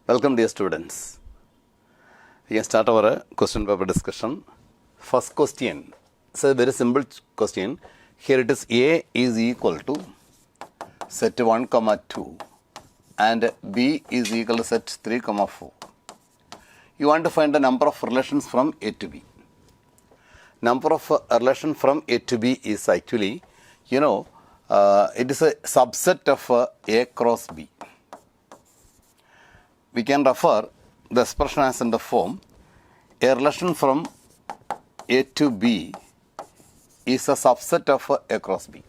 Welcome dear students. We can start our question paper discussion. First question. It's a very simple question. Here it is A is equal to set 1, 2 and B is equal to set 3, 4. You want to find the number of relations from A to B. Number of relation from A to B is actually, it is a subset of A cross B. We can refer the expression as in the form a relation from A to B is a subset of A cross B.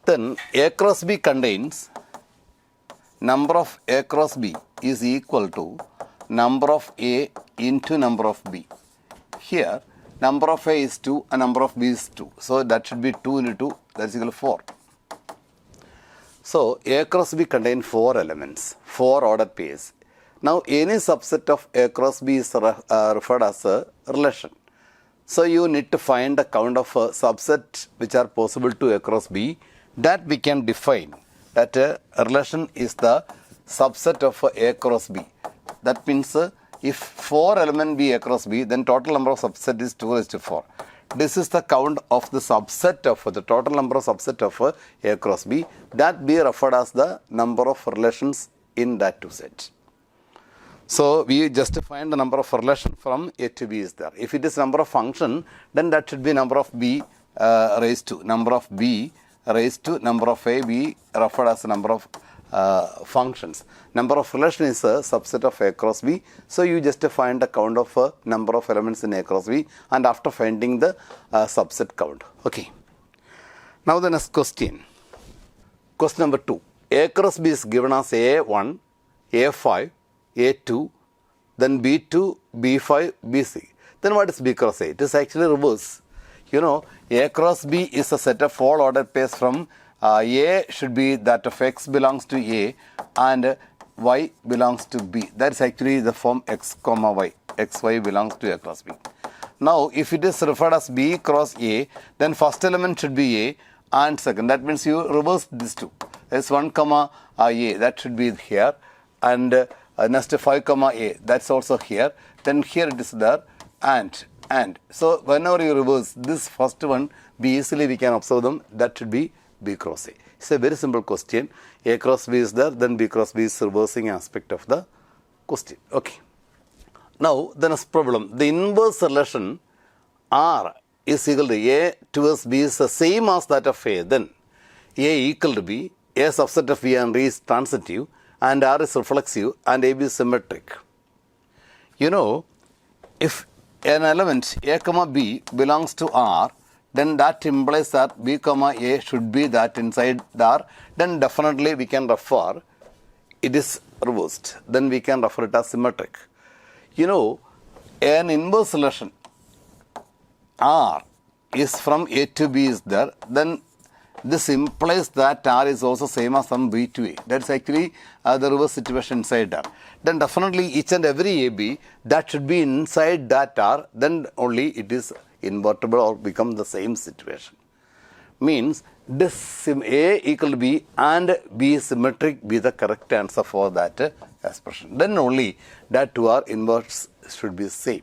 Then A cross B contains number of A cross B is equal to number of A into number of B. Here number of A is 2 and number of B is 2. So that should be 2 into 2, that is equal to 4. So A cross B contains 4 elements, 4 ordered pairs. Now any subset of A cross B is referred as a relation. So you need to find the count of subsets which are possible to A cross B. That we can define that a relation is the subset of A cross B. That means if 4 elements be A cross B, then total number of subset is 2 raised to 4. This is the count of the subset of the total number of subset of A cross B. That be referred as the number of relations in that two set. So we just find the number of relation from A to B is there. If it is number of function, then that should be number of B raised to number of B raised to number of A be referred as the number of functions. Number of relation is a subset of A cross B. So you just find the count of number of elements in A cross B and after finding the subset count. Okay. Now the next question. Question number 2. A cross B is given as A1, A5, A2, then B2, B5, BC. Then what is B cross A? It is actually reverse. A cross B is a set of all ordered pairs from A should be that of X belongs to A and Y belongs to B. That is actually the form X, Y. XY belongs to A cross B. Now, if it is referred as B cross A, then first element should be A and second. That means you reverse these two. There is 1, A. That should be here. And next 5, A. That's also here. Then here it is there. And. So, whenever you reverse this first one, B easily we can observe them. That should be B cross A. It's a very simple question. A cross B is there, then B cross B is reversing aspect of the question. Okay. Now, the next problem. The inverse relation R is equal to A towards B is the same as that of A. Then A equal to B, A subset of B and R is transitive and R is reflexive and AB is symmetric. If an element A, B belongs to R, then that implies that B, A should be that inside R. Then definitely we can refer it is reversed. Then we can refer it as symmetric. An inverse relation R is from A to B is there. Then this implies that R is also same as from B to A. That's actually the reverse situation inside R. Then definitely each and every AB that should be inside that R. Then only it is invertible or become the same situation. Means this A equal to B and B is symmetric be the correct answer for that expression. Then only that two are inverse should be same.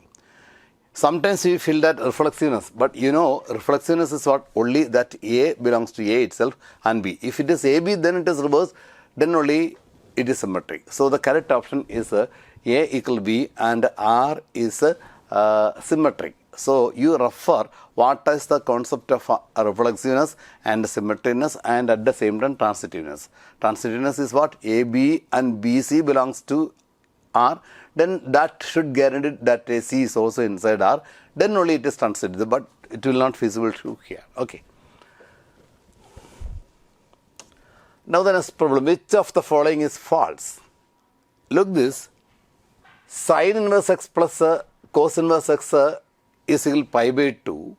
Sometimes we feel that reflexiveness, but reflexiveness is what? Only that A belongs to A itself and B. If it is AB, then it is reverse, then only it is symmetric. So the correct option is A equal to B and R is symmetric. So you refer what is the concept of reflexiveness and symmetriness and at the same time transitiveness. Transitiveness is what? AB and BC belongs to R. Then that should guarantee that C is also inside R. Then only it is transitive, but it will not feasible to here. Okay. Now the next problem. Which of the following is false? Look this. Sin inverse x plus cos inverse x is equal to pi by 2.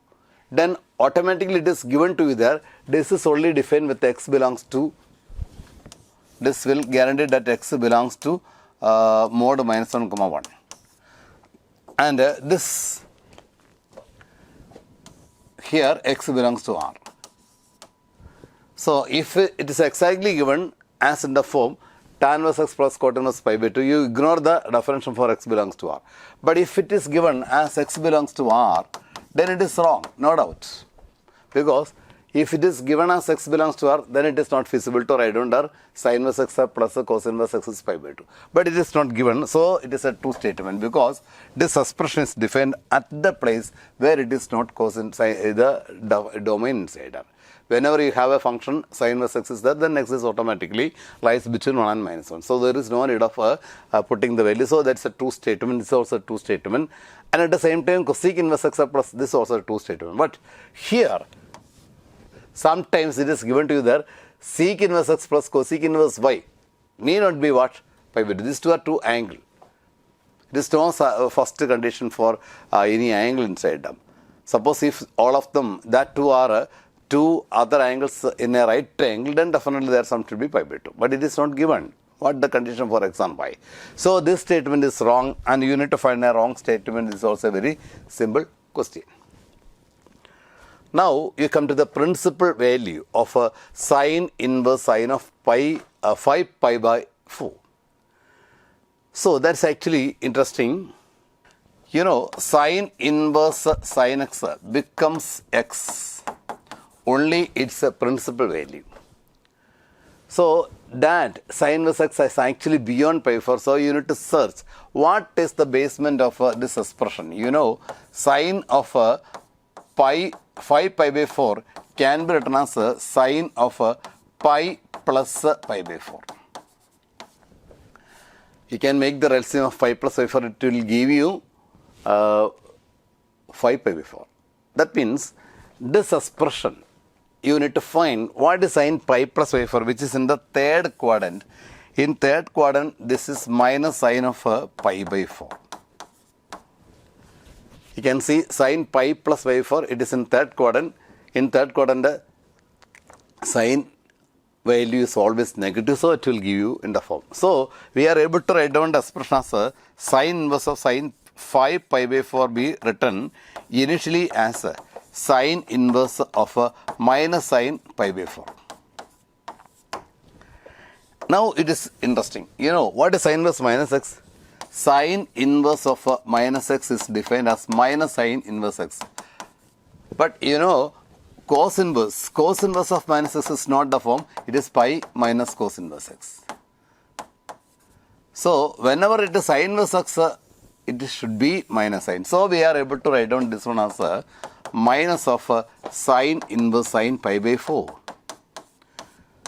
Then automatically it is given to you there. This is only defined with x belongs to. This will guarantee that x belongs to mod minus 1, 1. And this here x belongs to R. So if it is exactly given as in the form, tan inverse x plus cot inverse pi by 2, you ignore the definition for x belongs to R. But if it is given as x belongs to R, then it is wrong, no doubt. Because if it is given as x belongs to R, then it is not feasible to write under sin inverse x plus cos inverse x is pi by 2. But it is not given, so it is a true statement because this expression is defined at the place where it is not the domain inside R. Whenever you have a function sin inverse x is there, then x is automatically lies between 1 and minus 1. So there is no need of putting the value. So that's a true statement. This is also a true statement. And at the same time, cosec inverse x plus this is also a true statement. But here, sometimes it is given to you there sec inverse x plus cosec inverse y need not be what? Pi by 2. These two are two angles. It is no first condition for any angle inside them. Suppose if all of them, that two are two other angles in a right triangle, then definitely there some should be pi by 2. But it is not given. What the condition for x and y? So this statement is wrong, and you need to find a wrong statement. This is also a very simple question. Now you come to the principal value of a sine inverse sine of pi 5 pi by 4. So that's actually interesting. You know, sine inverse sine x becomes x only its a principal value. So that sine inverse x is actually beyond pi 4. So you need to search what is the basement of this expression. You know, sine of pi 5 pi by 4 can be written as sine of pi plus pi by 4. You can make the LCM of pi plus pi 4. It will give you 5 pi by 4. That means this expression you need to find what is sine pi plus pi 4, which is in the third quadrant. In third quadrant, this is minus sine of pi by 4. You can see sine pi plus pi 4, it is in third quadrant. In third quadrant, the sine value is always negative, so it will give you in the form. So we are able to write down the expression as sine inverse of sine 5 pi by 4 be written initially as sine inverse of minus sine pi by 4. Now it is interesting. You know, what is sine inverse minus x? Sine inverse of minus x is defined as minus sine inverse x. But you know, cos inverse of minus x is not the form. It is pi minus cos inverse x. So whenever it is sine inverse x, it should be minus sine. So we are able to write down this one as minus of sine inverse sine pi by 4.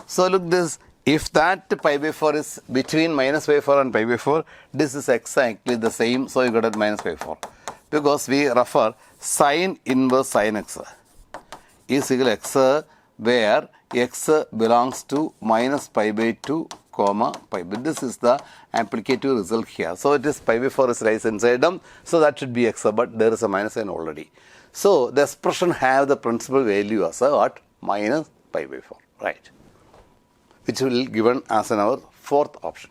So look this, if that pi by 4 is between minus pi 4 and pi by 4, this is exactly the same, so you got it minus pi 4. Because we refer sine inverse sine x is equal to x where x belongs to minus pi by 2 comma pi by. This is the applicative result here. So it is pi by 4 is right inside them, so that should be x, but there is a minus sign already. So the expression have the principal value as what? Minus pi by 4, right? Which will be given as in our fourth option.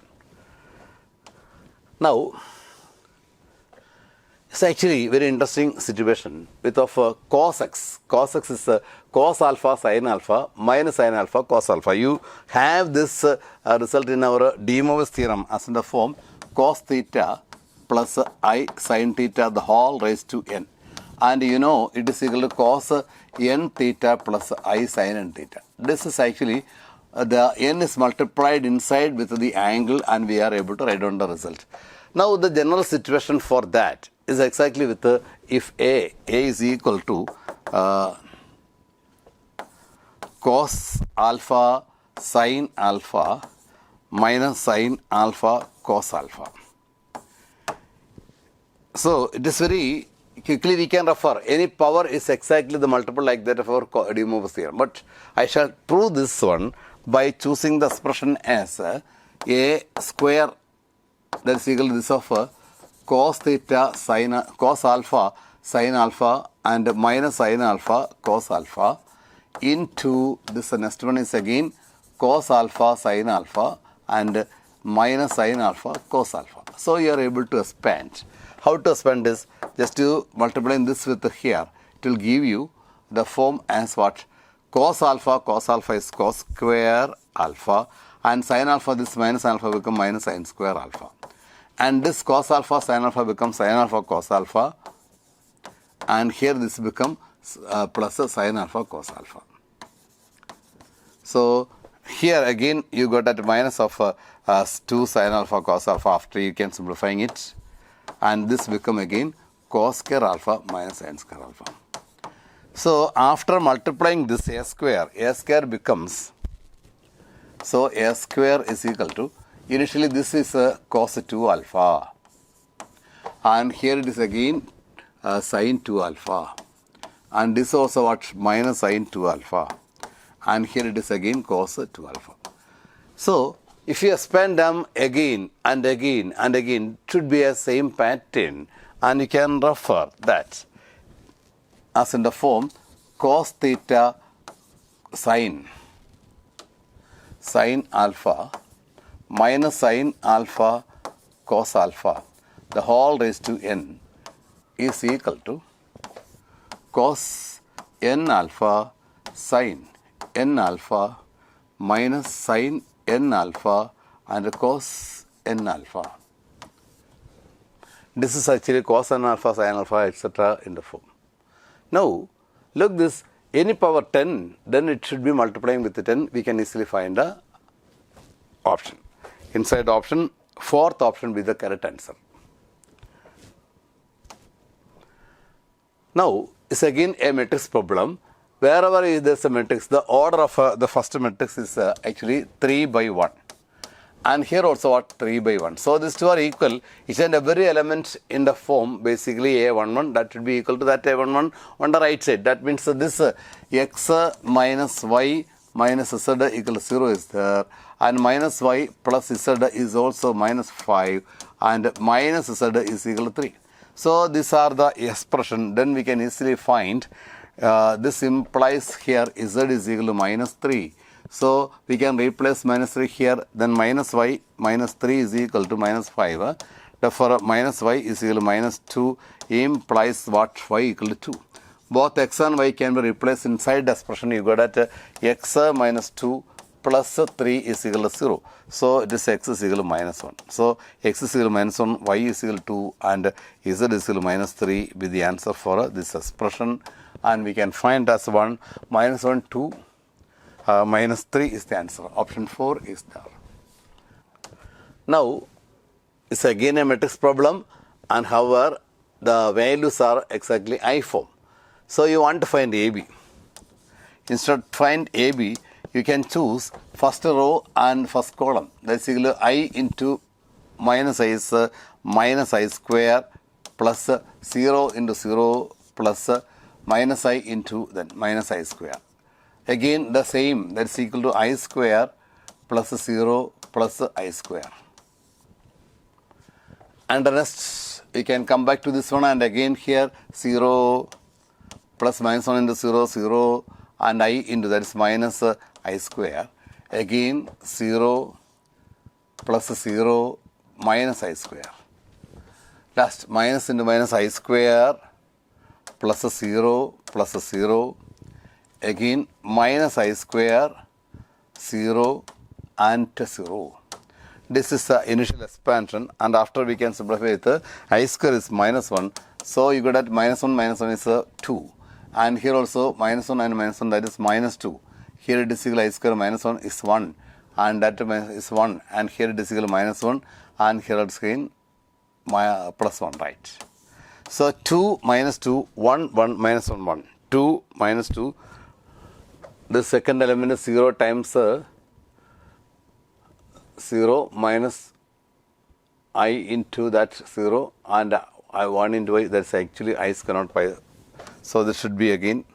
Now, it's actually very interesting situation with of cos x. Cos x is cos alpha sin alpha minus sin alpha cos alpha. You have this result in our De Moivre's theorem as in the form cos theta plus I sin theta the whole raised to n. And you know it is equal to cos n theta plus I sin n theta. This is actually the n is multiplied inside with the angle, and we are able to write down the result. Now the general situation for that is exactly with if a is equal to cos alpha sin alpha minus sin alpha cos alpha. So it is very quickly we can refer any power is exactly the multiple like that of our De Moivre's theorem. But I shall prove this one by choosing the expression as a square that is equal to this of cos theta sin cos alpha sin alpha and minus sin alpha cos alpha into this next one is again cos alpha sin alpha and minus sin alpha cos alpha. So you are able to expand. How to expand is just to multiply this with here. It will give you the form as what? Cos alpha is cos square alpha and sin alpha, this minus alpha become minus sin square alpha. And this cos alpha sin alpha becomes sin alpha cos alpha, and here this become plus sin alpha cos alpha. So here again you got that minus of 2 sin alpha cos alpha after you can simplifying it, and this become again cos square alpha minus sin square alpha. So after multiplying this a square becomes, so a square is equal to, initially this is cos 2 alpha, and here it is again sin 2 alpha, and this also what, minus sin 2 alpha, and here it is again cos 2 alpha. So if you expand them again and again and again, it should be a same pattern, and you can refer that as in the form cos theta sin alpha minus sin alpha cos alpha, the whole raised to n is equal to cos n alpha sin n alpha minus sin n alpha and cos n alpha. This is actually cos n alpha, sin alpha, etc. in the form. Now, look this, any power 10, then it should be multiplying with the 10. We can easily find the option. Inside option, fourth option will be the correct answer. Now, it's again a matrix problem. Wherever there is a matrix, the order of the first matrix is actually 3 by 1. And here also what, 3 by 1. So these two are equal. Each and every element in the form, basically A11, that should be equal to that A11 on the right side. That means this x minus y minus z equal to 0 is there, and minus y plus z is also minus 5, and minus z is equal to 3. So these are the expression. Then we can easily find this implies here z is equal to minus 3. So we can replace minus 3 here, then minus y minus 3 is equal to minus 5. Therefore minus y is equal to minus 2 implies what, y equal to 2. Both x and y can be replaced inside the expression. You got that x minus 2 plus 3 is equal to 0. So this x is equal to minus 1. So x is equal to minus 1, y is equal to 2, and z is equal to minus 3 be the answer for this expression. And we can find as 1, minus 1, 2. Minus 3 is the answer. Option 4 is there. Now, it's again a matrix problem, and however, the values are exactly I form. So, you want to find AB. Instead of find AB, you can choose first row and first column. That's equal to I into minus I is minus I square plus 0 into 0 plus minus I into then minus I square. Again the same, that's equal to I square plus 0 plus I square. And the rest, we can come back to this one, and again here 0 plus minus 1 into 0, 0, and I into that is minus I square. Again 0 plus 0 minus I square. Last, minus into minus I square plus 0 plus 0. Again minus I square, 0 and 0. This is the initial expansion, and after we can simplify with I square is minus 1. So you got that minus 1 is 2. And here also minus 1 and minus 1, that is minus 2. Here it is equal I square minus 1 is 1, and that is 1. And here it is equal minus 1, and here it's again plus 1, right? So 2 minus 2, 1, 1 minus 1, 1. 2 minus 2. The second element is 0 times 0 minus I into that 0, and I 1 into I, that's actually I square not pi. So this should be again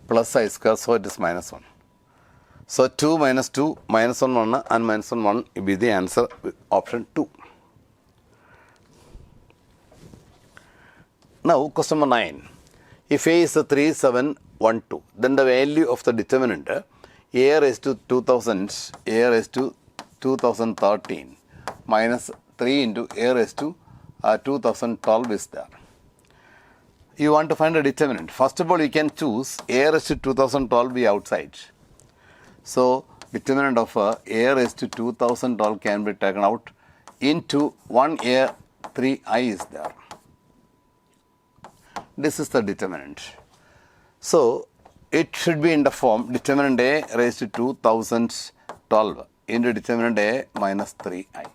plus I square, so it is minus 1. So 2 minus 2, minus 1, 1, and minus 1, 1 will be the answer, option 2. Now question number 9. If A is 3712, then the value of the determinant A raised to 2000, A raised to 2013 minus 3 into A raised to 2012 is there. You want to find a determinant. First of all, you can choose A raised to 2012 be outside. So determinant of a raised to 2012 can be taken out into 1a 3i is there. This is the determinant. So it should be in the form determinant a raised to 2012 into determinant a minus 3i.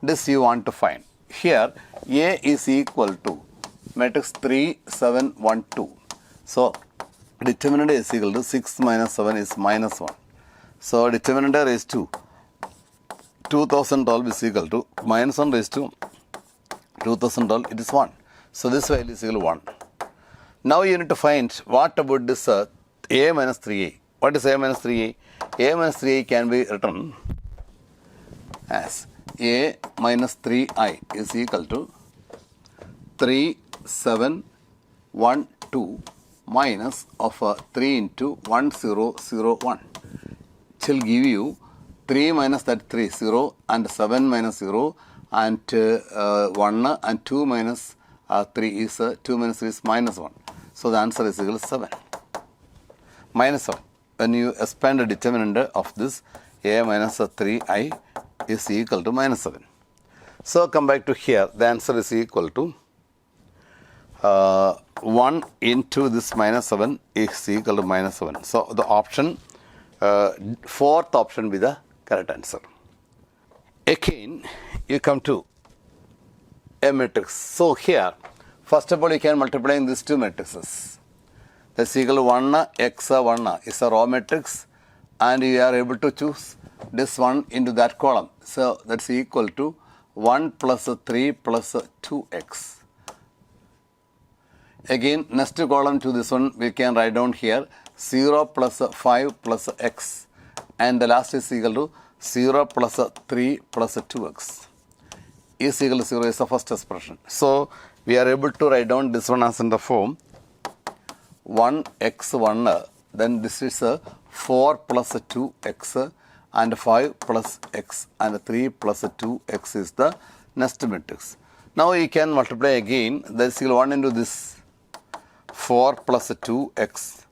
This you want to find. Here a is equal to matrix 3, 7, 1, 2. So determinant is equal to 6 minus 7 is minus 1. So determinant raised to 2012 is equal to minus 1 raised to 2012, it is 1. So this value is equal to 1. Now you need to find what about this a minus 3a. What is a minus 3a? A minus 3a can be written as a minus 3i is equal to 3, 7, 1, 2 minus of 3 into 1, 0, 0, 1. It will give you 3 minus that 3, 0 and 7 minus 0 and 1 and 2 minus 3 is 2 minus 3 is minus 1. So the answer is equal to 7. Minus 7. When you expand the determinant of this a minus 3i is equal to minus 7. So come back to here. The answer is equal to 1 into this minus 7 is equal to minus 7. So the option, fourth option will be the correct answer. Again, you come to a matrix. So here, first of all, you can multiply in these two matrices. That's equal to 1 x 1 is a raw matrix, and you are able to choose this one into that column. So that's equal to 1 plus 3 plus 2x. Again, next column to this one, we can write down here 0 plus 5 plus x, and the last is equal to 0 plus 3 plus 2x is equal to 0 is the first expression. So we are able to write down this one as in the form 1x1, then this is 4 plus 2x and 5 plus x and 3 plus 2x is the next matrix. Now you can multiply again, that is equal to 1 into this 4 plus 2x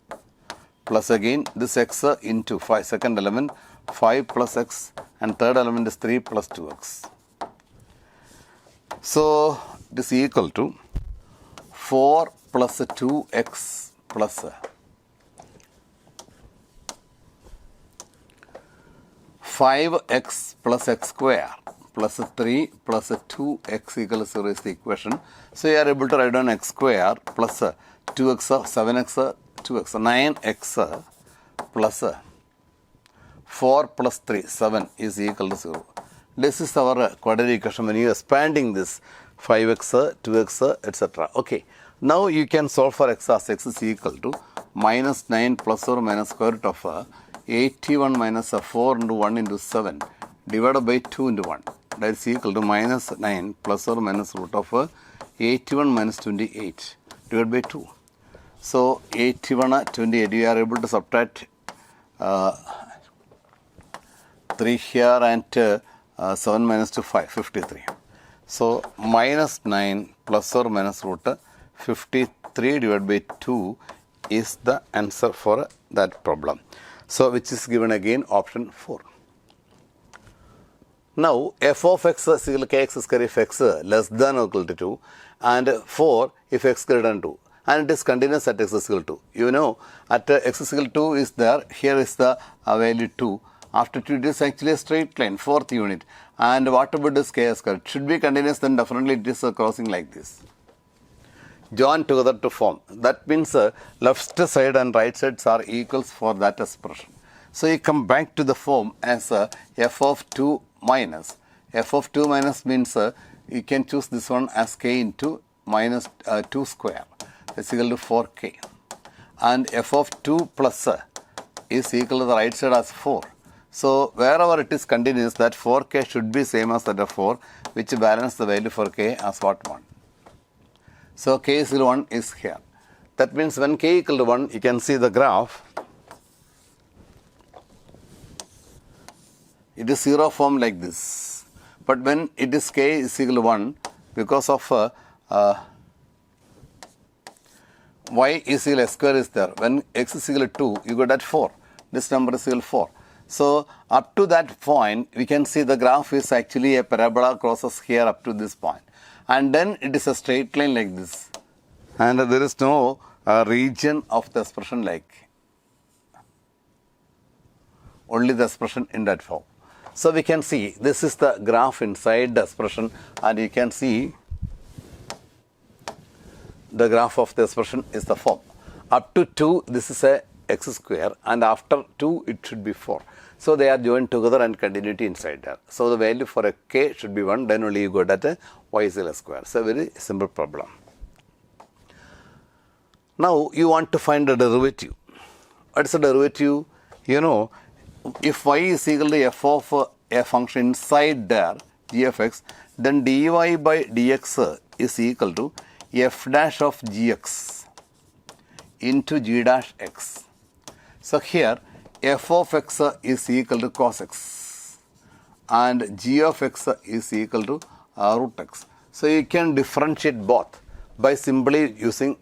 plus again this x into 5, second element 5 plus x, and third element is 3 plus 2x. So it is equal to 4 plus 2x plus 5x plus x square plus 3 plus 2x equal to 0 is the equation. So you are able to write down x square plus 2x, 7x, 2x, 9x plus 4 plus 3, 7 is equal to 0. This is our quadratic equation when you are expanding this 5x, 2x, etc. Okay. Now you can solve for x as x is equal to minus 9 plus or minus square root of 81 minus 4 into 1 into 7 divided by 2 into 1. That is equal to minus 9 plus or minus root of 81 minus 28 divided by 2. So 81, 28, you are able to subtract 3 here and 7 minus 2, 5, 53. So minus 9 plus or minus root 53 divided by 2 is the answer for that problem. So which is given again option 4. Now f of x is equal to kx square if x less than or equal to 2 and 4 if x greater than 2. And it is continuous at x is equal to 2. You know at x is equal to 2 is there, here is the value 2. After 2 it is actually a straight line, fourth unit. And what about this k square? It should be continuous, then definitely it is crossing like this. Join together to form. That means left side and right sides are equals for that expression. So you come back to the form as f of 2 minus. F of 2 minus means you can choose this one as k into minus 2 square. That's equal to 4k. And f of 2 plus is equal to the right side as 4. So wherever it is continuous, that 4k should be same as that of 4, which balance the value for k as what 1. So k is equal to 1 is here. That means when k equal to 1, you can see the graph. It is 0 form like this. But when it is k is equal to 1, because of y is equal to s square is there. When x is equal to 2, you got that 4. this number is equal to 4. So up to that point, we can see the graph is actually a parabola crosses here up to this point. And then it is a straight line like this. And there is no region of the expression like, only the expression in that form. So we can see this is the graph inside the expression, and you can see the graph of the expression is the form. Up to 2, this is a x square, and after 2, it should be 4. So they are joined together and continuity inside there. So the value for a k should be 1, then only you got at a y is equal to square. So a very simple problem. Now you want to find the derivative. What is the derivative? You know, if y is equal to f of a function inside there, g of x, then dy by dx is equal to f dash of gx into g dash x. So here f of x is equal to cos x and g of x is equal to root x. So you can differentiate both by simply using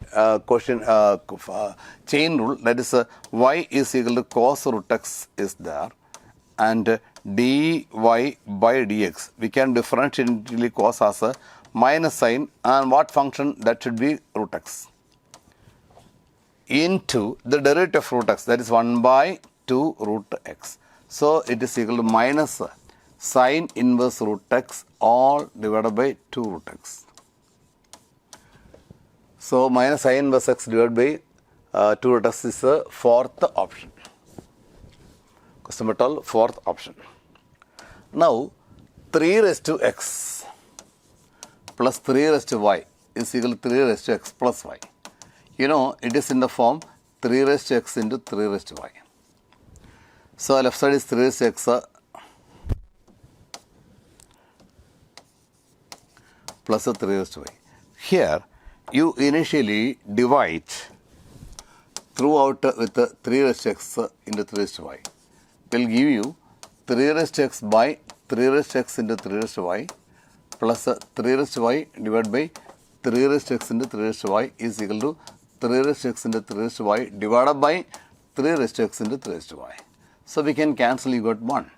chain rule, that is y is equal to cos root x is there, and dy by dx, we can differentiate into cos as a minus sign, and what function, that should be root x, into the derivative of root x, that is 1 by 2 root x. So it is equal to minus sine inverse root x all divided by 2 root x. So minus sine inverse x divided by 2 root x is the fourth option. Question number 12, fourth option. Now 3 raised to x plus 3 raised to y is equal to 3 raised to x plus y. You know, it is in the form 3 raised to x into 3 raised to y. So left side is 3 raised to x plus 3 raised to y. Here you initially divide throughout with 3 raised to x into 3 raised to y. Will give you 3 raised to x by 3 raised to x into 3 raised to y plus 3 raised to y divided by 3 raised to x into 3 raised to y is equal to 3 raised to x into 3 raised to y divided by 3 raised to x into 3 raised to y. So we can cancel, you got 1.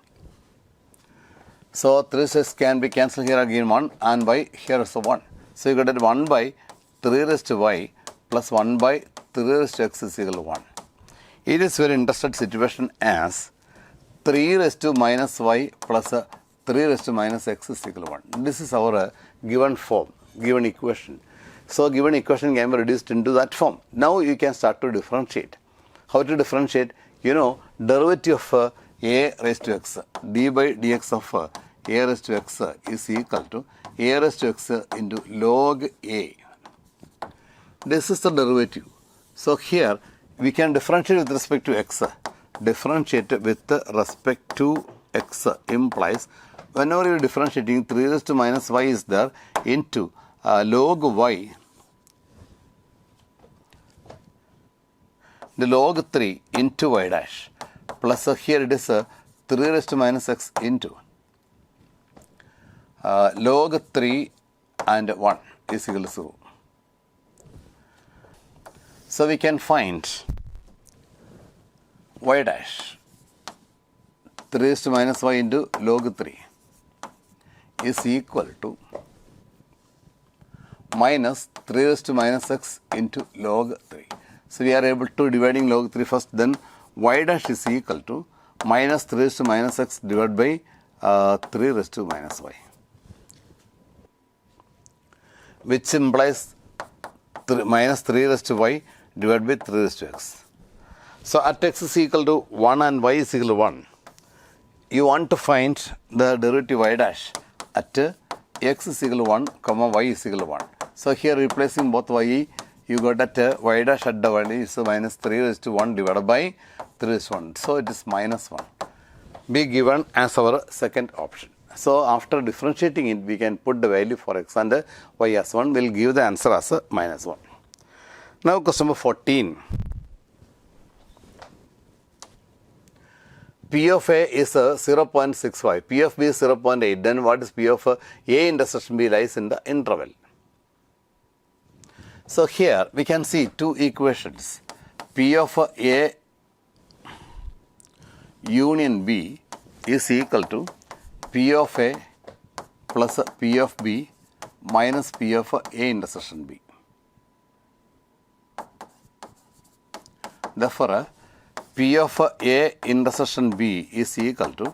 So 3 raised to x can be cancelled here again 1, and y here also 1. So you got that 1 by 3 raised to y plus 1 by 3 raised to x is equal to 1. It is very interesting situation as 3 raised to minus y plus 3 raised to minus x is equal to 1. This is our given form, given equation. So given equation can be reduced into that form. Now you can start to differentiate. How to differentiate? You know, derivative of a raised to x, d by dx of a raised to x is equal to a raised to x into log a. This is the derivative. So here we can differentiate with respect to x. Differentiate with respect to x implies whenever you are differentiating 3 raised to minus y is there into log y, the log 3 into y dash plus here it is 3 raised to minus x into log 3 and 1 is equal to 0. So we can find y dash 3 raised to minus y into log 3 is equal to minus 3 raised to minus x into log 3. So we are able to dividing log 3 first, then y dash is equal to minus 3 raised to minus x divided by 3 raised to minus y, which implies minus 3 raised to y divided by 3 raised to x. So at x is equal to 1 and y is equal to 1, you want to find the derivative y dash at x is equal to 1, comma y is equal to 1. So here replacing both y, you got that y dash at the value is minus 3 raised to 1 divided by 3 raised to 1. So it is minus 1. Be given as our second option. So after differentiating it, we can put the value for x and y as 1. Will give the answer as minus 1. Now question number 14. P of A is 0.65, P of B is 0.8, then what is P of A intersection B lies in the interval. So here we can see two equations, P of A union B is equal to P of A plus P of B minus P of A intersection B. Therefore, P of A intersection B is equal to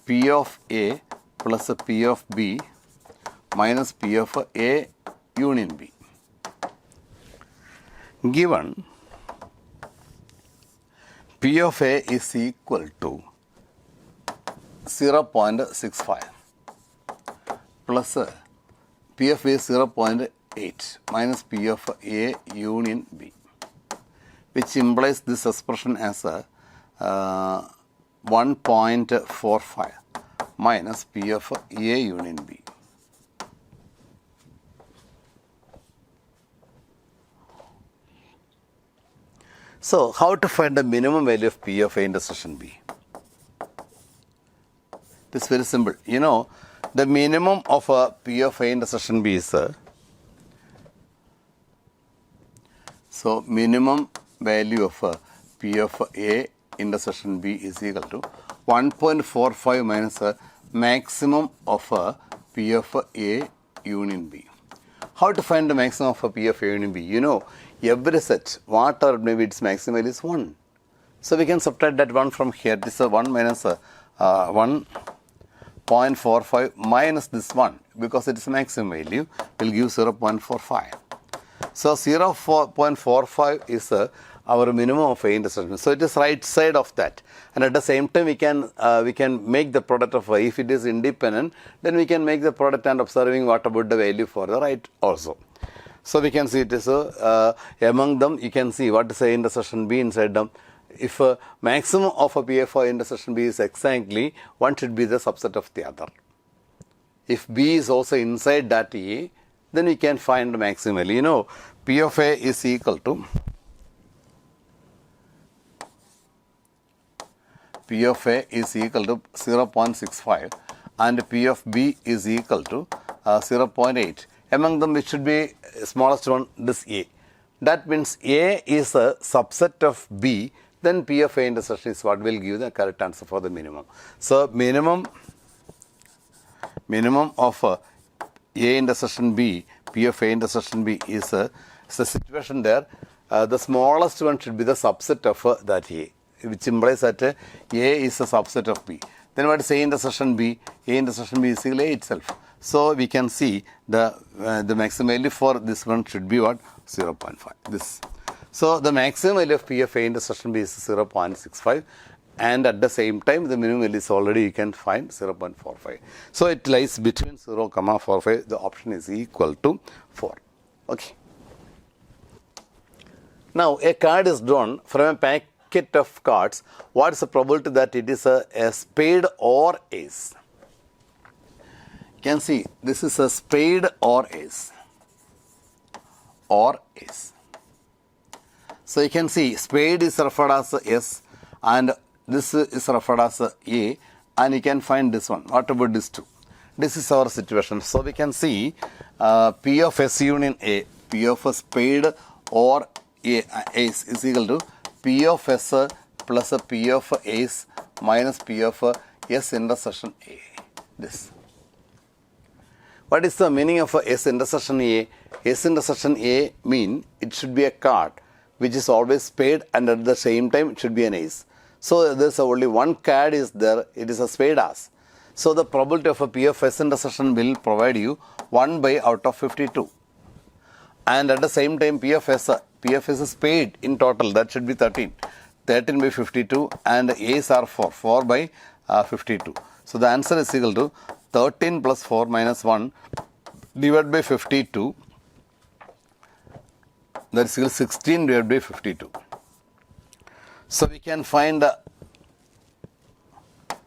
P of A plus P of B minus P of A union B. Given P of A is equal to 0.65 plus P of A is 0.8 minus P of A union B, which implies this expression as a 1.45 minus P of A union B. So, how to find the minimum value of P of A intersection B? It is very simple. You know, the minimum of a P of A intersection B is so minimum value of P of A intersection B is equal to 1.45 minus maximum of P of A union B. How to find the maximum of P of A union B? You know, every set, whatever maybe its maximum is 1. So we can subtract that 1 from here. This is 1 minus 1.45 minus this 1, because it is maximum value, will give 0.45. So 0.45 is our minimum of A intersection. So it is right side of that, and at the same time we can make the product of if it is independent, then we can make the product and observing what about the value for the right also. So we can see it is among them you can see what is A intersection B inside them. If maximum of a P of A intersection B is exactly, one should be the subset of the other. If B is also inside that A, then we can find maximally. You know, P of A is equal to P of A is equal to 0.65 and P of B is equal to 0.8. Among them, it should be smallest one, this A. That means A is a subset of B, then P of A intersection is what will give the correct answer for the minimum. So, minimum of A intersection B, P of A intersection B is a situation there. The smallest one should be the subset of that A, which implies that A is a subset of B. Then what is A intersection B? A intersection B is equal to A itself. So we can see the maximum value for this one should be what? 0.5. This. So the maximum value of P of A intersection B is 0.65, and at the same time the minimum value is already you can find 0.45. So it lies between 0.45. The option is equal to 4. Okay. Now a card is drawn from a packet of cards. What is the probability that it is a spade or ace? You can see this is a spade or ace. So you can see spade is referred as S and this is referred as A, and you can find this one. What about this two? This is our situation. So we can see P of S union A, P of a spade or ace is equal to P of S plus P of ace minus P of S intersection A. This. What is the meaning of S intersection A? S intersection A mean it should be a card which is always spade, and at the same time it should be an ace. So there is only one card is there, it is a spade as. So the probability of a P of S intersection will provide you 1 by out of 52. And at the same time P of S is spade in total, that should be 13. 13 by 52, and ace are 4 by 52. So the answer is equal to 13 plus 4 minus 1 divided by 52, that is equal to 16 divided by 52. So we can find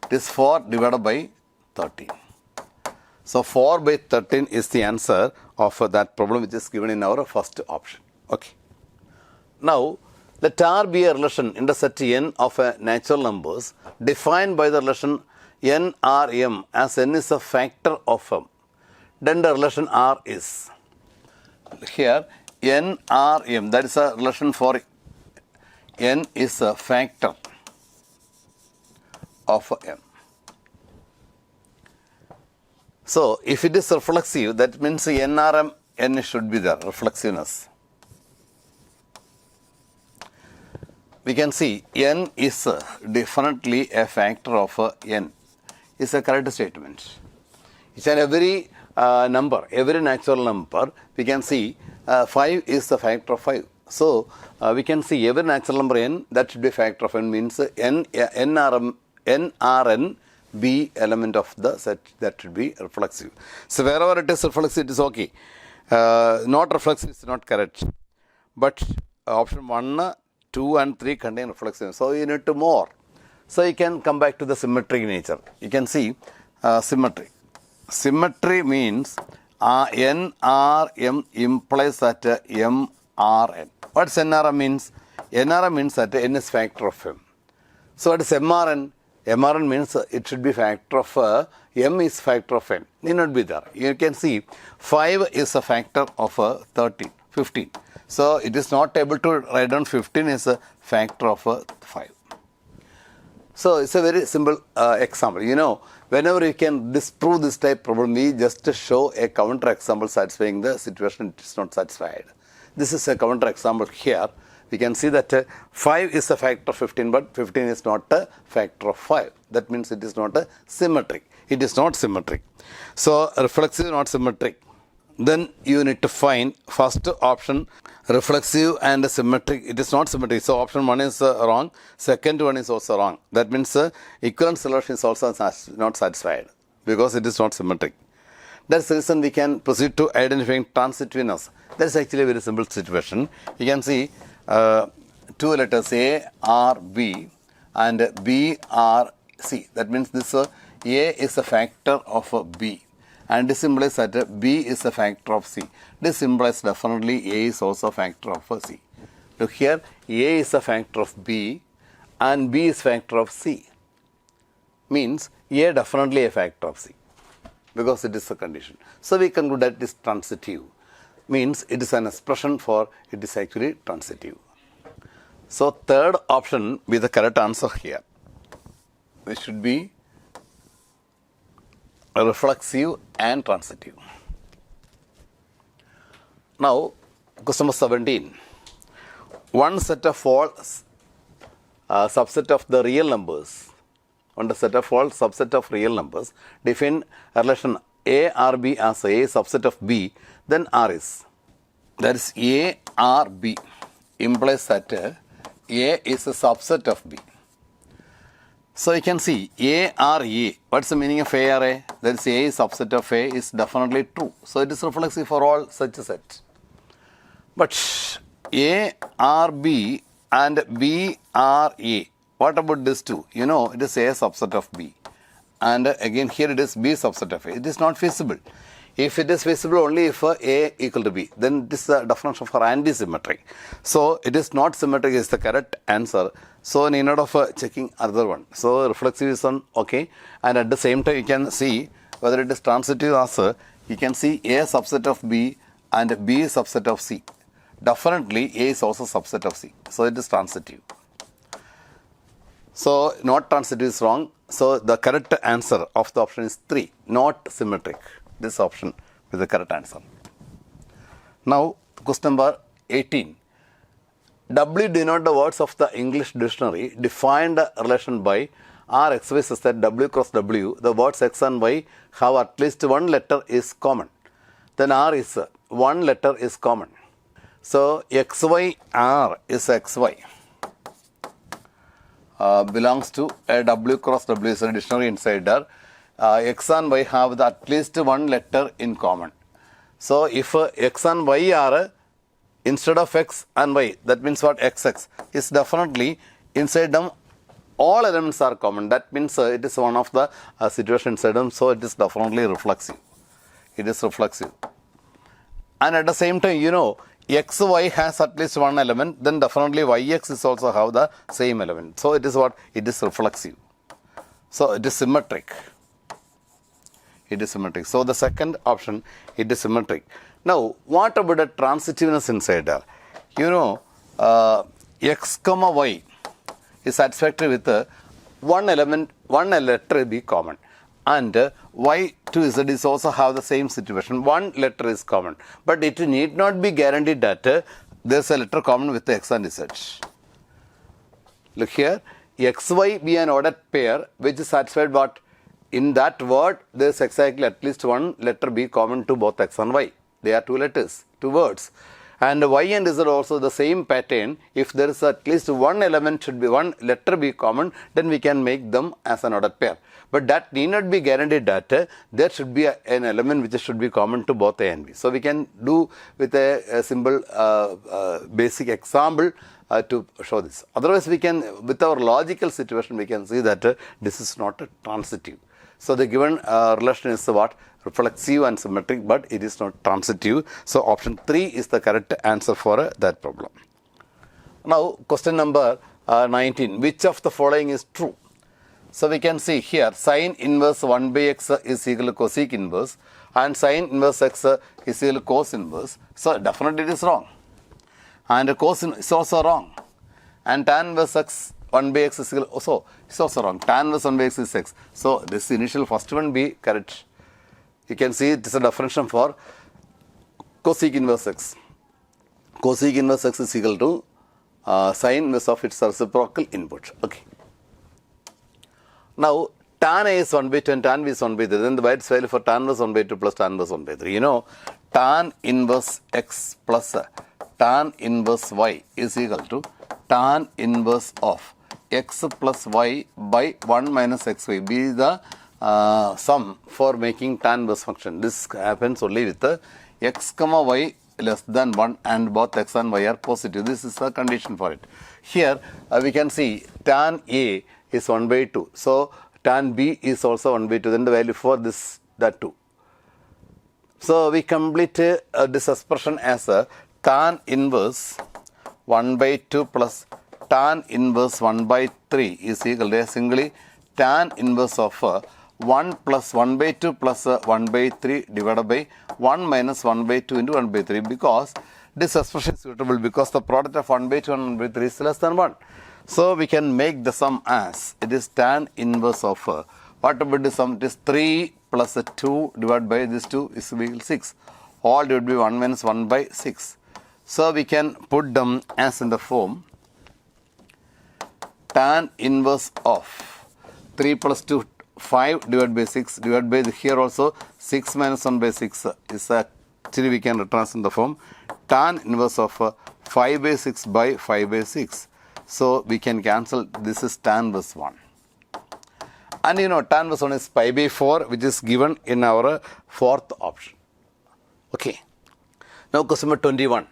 this 4 divided by 13. So 4 by 13 is the answer of that problem which is given in our first option. Okay. Now let R be a relation in the set n of natural numbers defined by the relation n r m, as n is a factor of m. Then the relation R is here n r m, that is a relation for n is a factor of M. So, if it is reflexive, that means NRM N should be there, reflexiveness. We can see N is definitely a factor of N. Is a correct statement. Each and every number, every natural number, we can see 5 is the factor of 5. So, we can see every natural number N, that should be factor of N, means NRN B element of the set, that should be reflexive. So, wherever it is reflexive, it is okay. Not reflexive is not correct. But option 1, 2 and 3 contain reflexive. So, you need to more. So, you can come back to the symmetric nature. You can see symmetry. Symmetry means NRM implies that MRN. What's NRM means? NRM means that N is factor of M. So, what is MRN? MRN means it should be factor of M is factor of N. Need not be there. You can see 5 is a factor of 15. So, it is not able to write down 15 is a factor of 5. So, it's a very simple example. You know, whenever you can disprove this type problem, we just show a counter example satisfying the situation it is not satisfied. This is a counter example here. We can see that 5 is a factor of 15, but 15 is not a factor of 5. That means it is not a symmetric. It is not symmetric. So, reflexive not symmetric. Then you need to find first option reflexive and symmetric. It is not symmetric. So, option 1 is wrong. Second one is also wrong. That means equivalent solution is also not satisfied because it is not symmetric. That's the reason we can proceed to identifying transitiveness. That is actually a very simple situation. You can see 2 letters A, R, B and B, R, C. That means this A is a factor of B. And this implies that B is a factor of C. This implies definitely A is also a factor of C. Look here, A is a factor of B and B is factor of C. Means A definitely a factor of C because it is a condition. So, we conclude that it is transitive. Means it is an expression for it is actually transitive. So, third option be the correct answer here. This should be reflexive and transitive. Now, question number 17. One set of false subset of the real numbers. On the set of false subset of real numbers, define a relation A R B as A subset of B, then R is. That is A R B implies that A is a subset of B. So, you can see A R A. What's the meaning of A R A? That is A is subset of A is definitely true. So, it is reflexive for all such a set. But A R B and B R A. What about this two? You know, it is A subset of B. And again here it is B subset of A. It is not feasible. If it is feasible only if A equal to B, then this is the definition for anti-symmetric. So, it is not symmetric is the correct answer. So, in order of checking other one. So, reflexive is on okay. And at the same time, you can see whether it is transitive answer. You can see A subset of B and B subset of C. Definitely A is also subset of C. So, it is transitive. So, not transitive is wrong. So, the correct answer of the option is 3, not symmetric. This option is the correct answer. Now, question number 18. W denote the words of the English dictionary. Define the relation by R expresses that W cross W, the words X and Y have at least one letter is common. Then R is one letter is common. So, XYR is XY. Belongs to a W cross W is a dictionary inside there. X and Y have at least one letter in common. So, if X and Y are instead of X and Y, that means what? XX is definitely inside them all elements are common. That means it is one of the situation inside them. So, it is definitely reflexive. It is reflexive. And at the same time, you know, XY has at least one element, then definitely YX is also have the same element. So, it is what? It is reflexive. So, it is symmetric. It is symmetric. So, the second option, it is symmetric. Now, what about the transitiveness inside there? You know, X comma Y is satisfactory with one letter be common. And y to z is also have the same situation. One letter is common. But it need not be guaranteed that there's a letter common with x and z. Look here, xy be an ordered pair which is satisfied what? In that word, there's exactly at least one letter be common to both x and y. They are two letters, two words. And y and z are also the same pattern. If there is at least one element should be one letter be common, then we can make them as an ordered pair. But that need not be guaranteed that there should be an element which should be common to both a and b. So we can do with a simple basic example to show this. Otherwise, we can, with our logical situation, we can see that this is not a transitive. So the given relation is what? Reflexive and symmetric, but it is not transitive. So option 3 is the correct answer for that problem. Now question number 19. Which of the following is true? So we can see here sine inverse 1 by x is equal to cosec inverse and sine inverse x is equal to cos inverse. So definitely it is wrong. And cos is also wrong. And tan inverse x 1 by x is equal also it's also wrong. Tan inverse 1 by x is x. So this initial first one be correct. You can see it is a definition for cosec inverse x. Cosec inverse x is equal to sine inverse of its reciprocal input. Okay. Now tan A is 1 by 2 and tan B is 1 by 3. Then the White's value for tan inverse 1 by 2 plus tan inverse 1 by 3. You know, tan inverse x plus tan inverse y is equal to tan inverse of x plus y by 1 minus xy. Be the sum for making tan inverse function. This happens only with the x comma y less than 1 and both x and y are positive. This is the condition for it. Here we can see tan A is 1 by 2. So tan B is also 1 by 2. Then the value for this, that 2. So we complete this expression as a tan inverse 1 by 2 plus tan inverse 1 by 3 is equal to singly tan inverse of 1 plus 1 by 2 plus 1 by 3 divided by 1 minus 1 by 2 into 1 by 3, because this expression is suitable because the product of 1 by 2 and 1 by 3 is less than 1. So we can make the sum as it is tan inverse of what about the sum? It is 3 plus 2 divided by this 2 is equal to 6. All divided by 1 minus 1 by 6. So we can put them as in the form tan inverse of 3 plus 2 5 divided by 6 divided by here also 6 minus 1 by 6 is actually we can return in the form tan inverse of 5 by 6 by 5 by 6. So we can cancel, this is tan inverse 1. And you know tan inverse 1 is pi by 4, which is given in our fourth option. Okay. Now question number 21.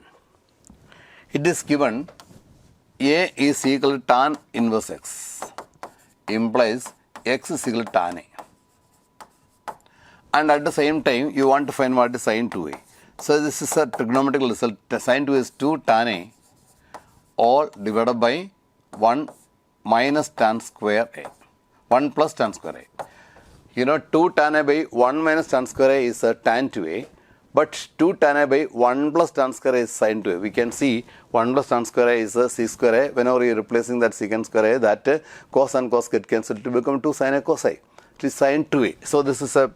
It is given A is equal to tan inverse x, implies x is equal to tan A. And at the same time, you want to find what is sin 2A. So this is a trigonometric result. Sin 2 is 2 tan A all divided by 1 minus tan square A. 1 plus tan square A. You know 2 tan A by 1 minus tan square A is tan 2A. But 2 tan A by 1 plus tan square A is sin 2A. We can see 1 plus tan square A is sec square A. Whenever you are replacing that secant square A, that cos and cos get cancelled to become 2 sin A cos A. It is sin 2A. So this is a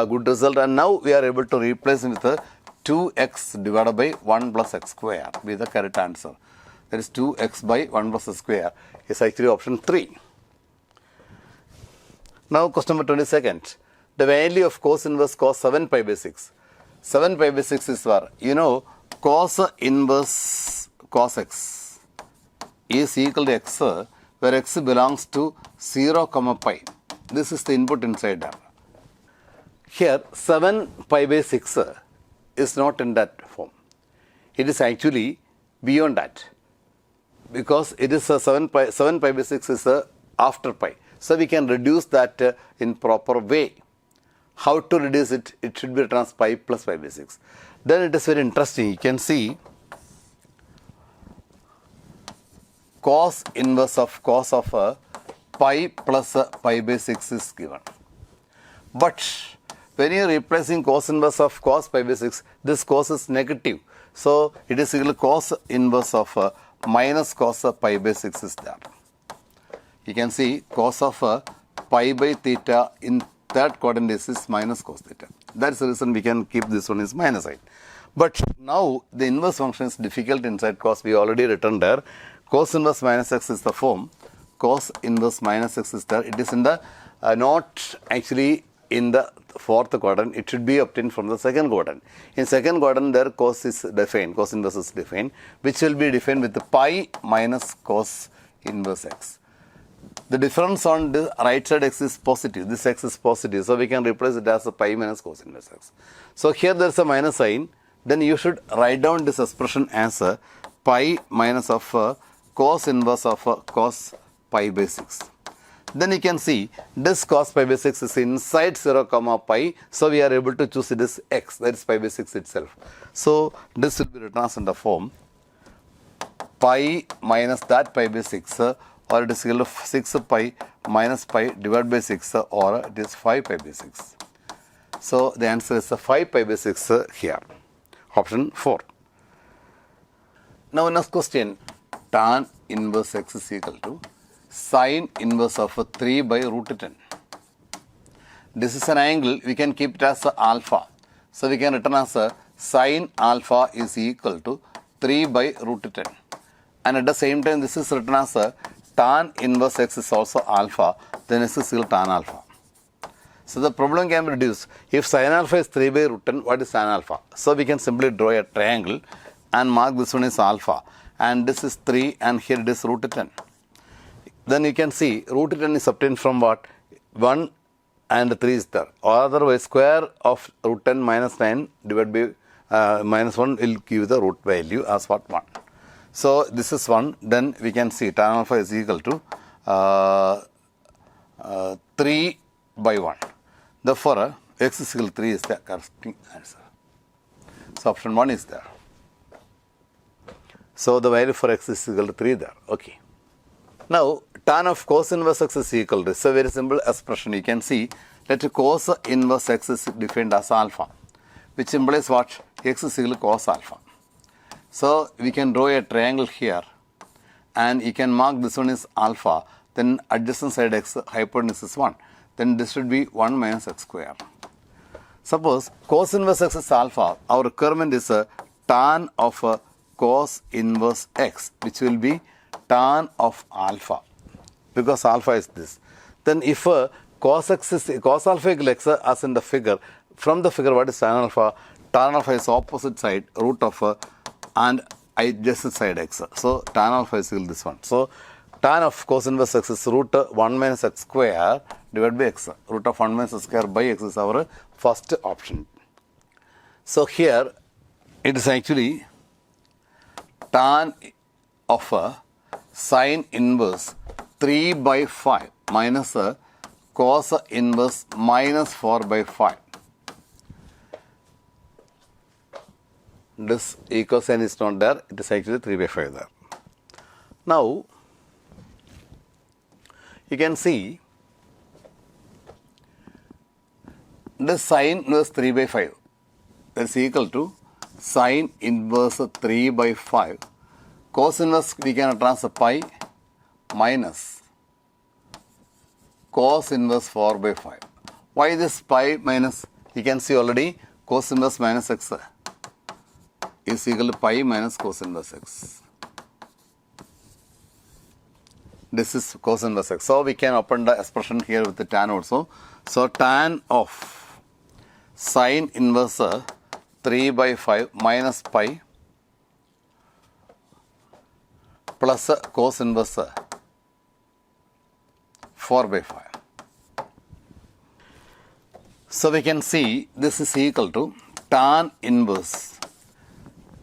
good result. And now we are able to replace it with 2x divided by 1 plus x square with the correct answer. That is 2x by 1 plus x square is actually option 3. Now question number 22nd. The value of cos inverse cos 7 pi by 6. 7 pi by 6 is where, you know, cos inverse cos x is equal to x where x belongs to 0 comma pi. This is the input inside there. Here 7 pi by 6 is not in that form. It is actually beyond that, because it is 7 pi by 6 is after pi. So we can reduce that in proper way. How to reduce it? It should be written as pi plus pi by 6. Then it is very interesting. You can see cos inverse of cos of pi plus pi by 6 is given. But when you are replacing cos inverse of cos pi by 6, this cos is negative. So it is equal to cos inverse of minus cos of pi by 6 is there. you can see cos of pi by theta in third quadrant is minus cos theta. That's the reason we can keep this one as minus sign. But now the inverse function is difficult inside cos. We already written there. Cos inverse minus x is the form. Cos inverse minus x is there. It is in the not actually in the fourth quadrant. It should be obtained from the second quadrant. In second quadrant, there cos is defined. Cos inverse is defined, which will be defined with the pi minus cos inverse x. The difference on the right side x is positive. This x is positive. So we can replace it as a pi minus cos inverse x. So here there is a minus sign. Then you should write down this expression as a pi minus of cos inverse of cos pi by 6. Then you can see this cos pi by 6 is inside 0 comma pi. So we are able to choose it as x. That is pi by 6 itself. So this will be written as in the form pi minus that pi by 6 or it is equal to 6 pi minus pi divided by 6 or it is 5 pi by 6. So the answer is 5 pi by 6 here. Option 4. Now next question, tan inverse x is equal to sine inverse of 3 by root 10. This is an angle, we can keep it as alpha. So we can written as sine alpha is equal to 3 by root 10. And at the same time this is written as tan inverse x is also alpha, then x is equal to tan alpha. So the problem can be reduced. If sin alpha is 3 by root 10, what is tan alpha? So we can simply draw a triangle and mark this one is alpha. And this is 3 and here it is root 10. Then you can see root 10 is obtained from what? 1 and 3 is there. Or otherwise square of root 10 minus 9 divided by minus 1 will give the root value as what? 1. So this is 1. Then we can see tan alpha is equal to 3 by 1. Therefore, x is equal to 3 is the corresponding answer. So option 1 is there. So the value for x is equal to 3 there. Okay. Now tan of cos inverse x is equal to, it's a very simple expression. You can see that cos inverse x is defined as alpha, which implies what? X is equal to cos alpha. So we can draw a triangle here and you can mark this one is alpha, then adjacent side x, hypotenuse is 1. Then this should be 1 minus x square. Suppose cos inverse x is alpha, our requirement is a tan of cos inverse x, which will be tan of alpha, because alpha is this. Then if cos alpha equal x as in the figure, from the figure what is tan alpha? Tan alpha is opposite side root of and adjacent side x. So tan alpha is equal to this one. So tan of cos inverse x is root 1 minus x square divided by x. Root of 1 minus x square by x is our first option. So here it is actually tan of sine inverse 3 by 5 minus cos inverse minus 4 by 5. This equal sign is not there, it is actually 3 by 5 there. Now you can see this sine inverse 3 by 5 is equal to sine inverse 3 by 5. Cos inverse we can transfer pi minus cos inverse 4 by 5. Why this pi minus? You can see already cos inverse minus x is equal to pi minus cos inverse x. This is cos inverse x. So we can open the expression here with the tan also. So tan of sine inverse 3 by 5 minus pi plus cos inverse 4 by 5. So we can see this is equal to tan inverse.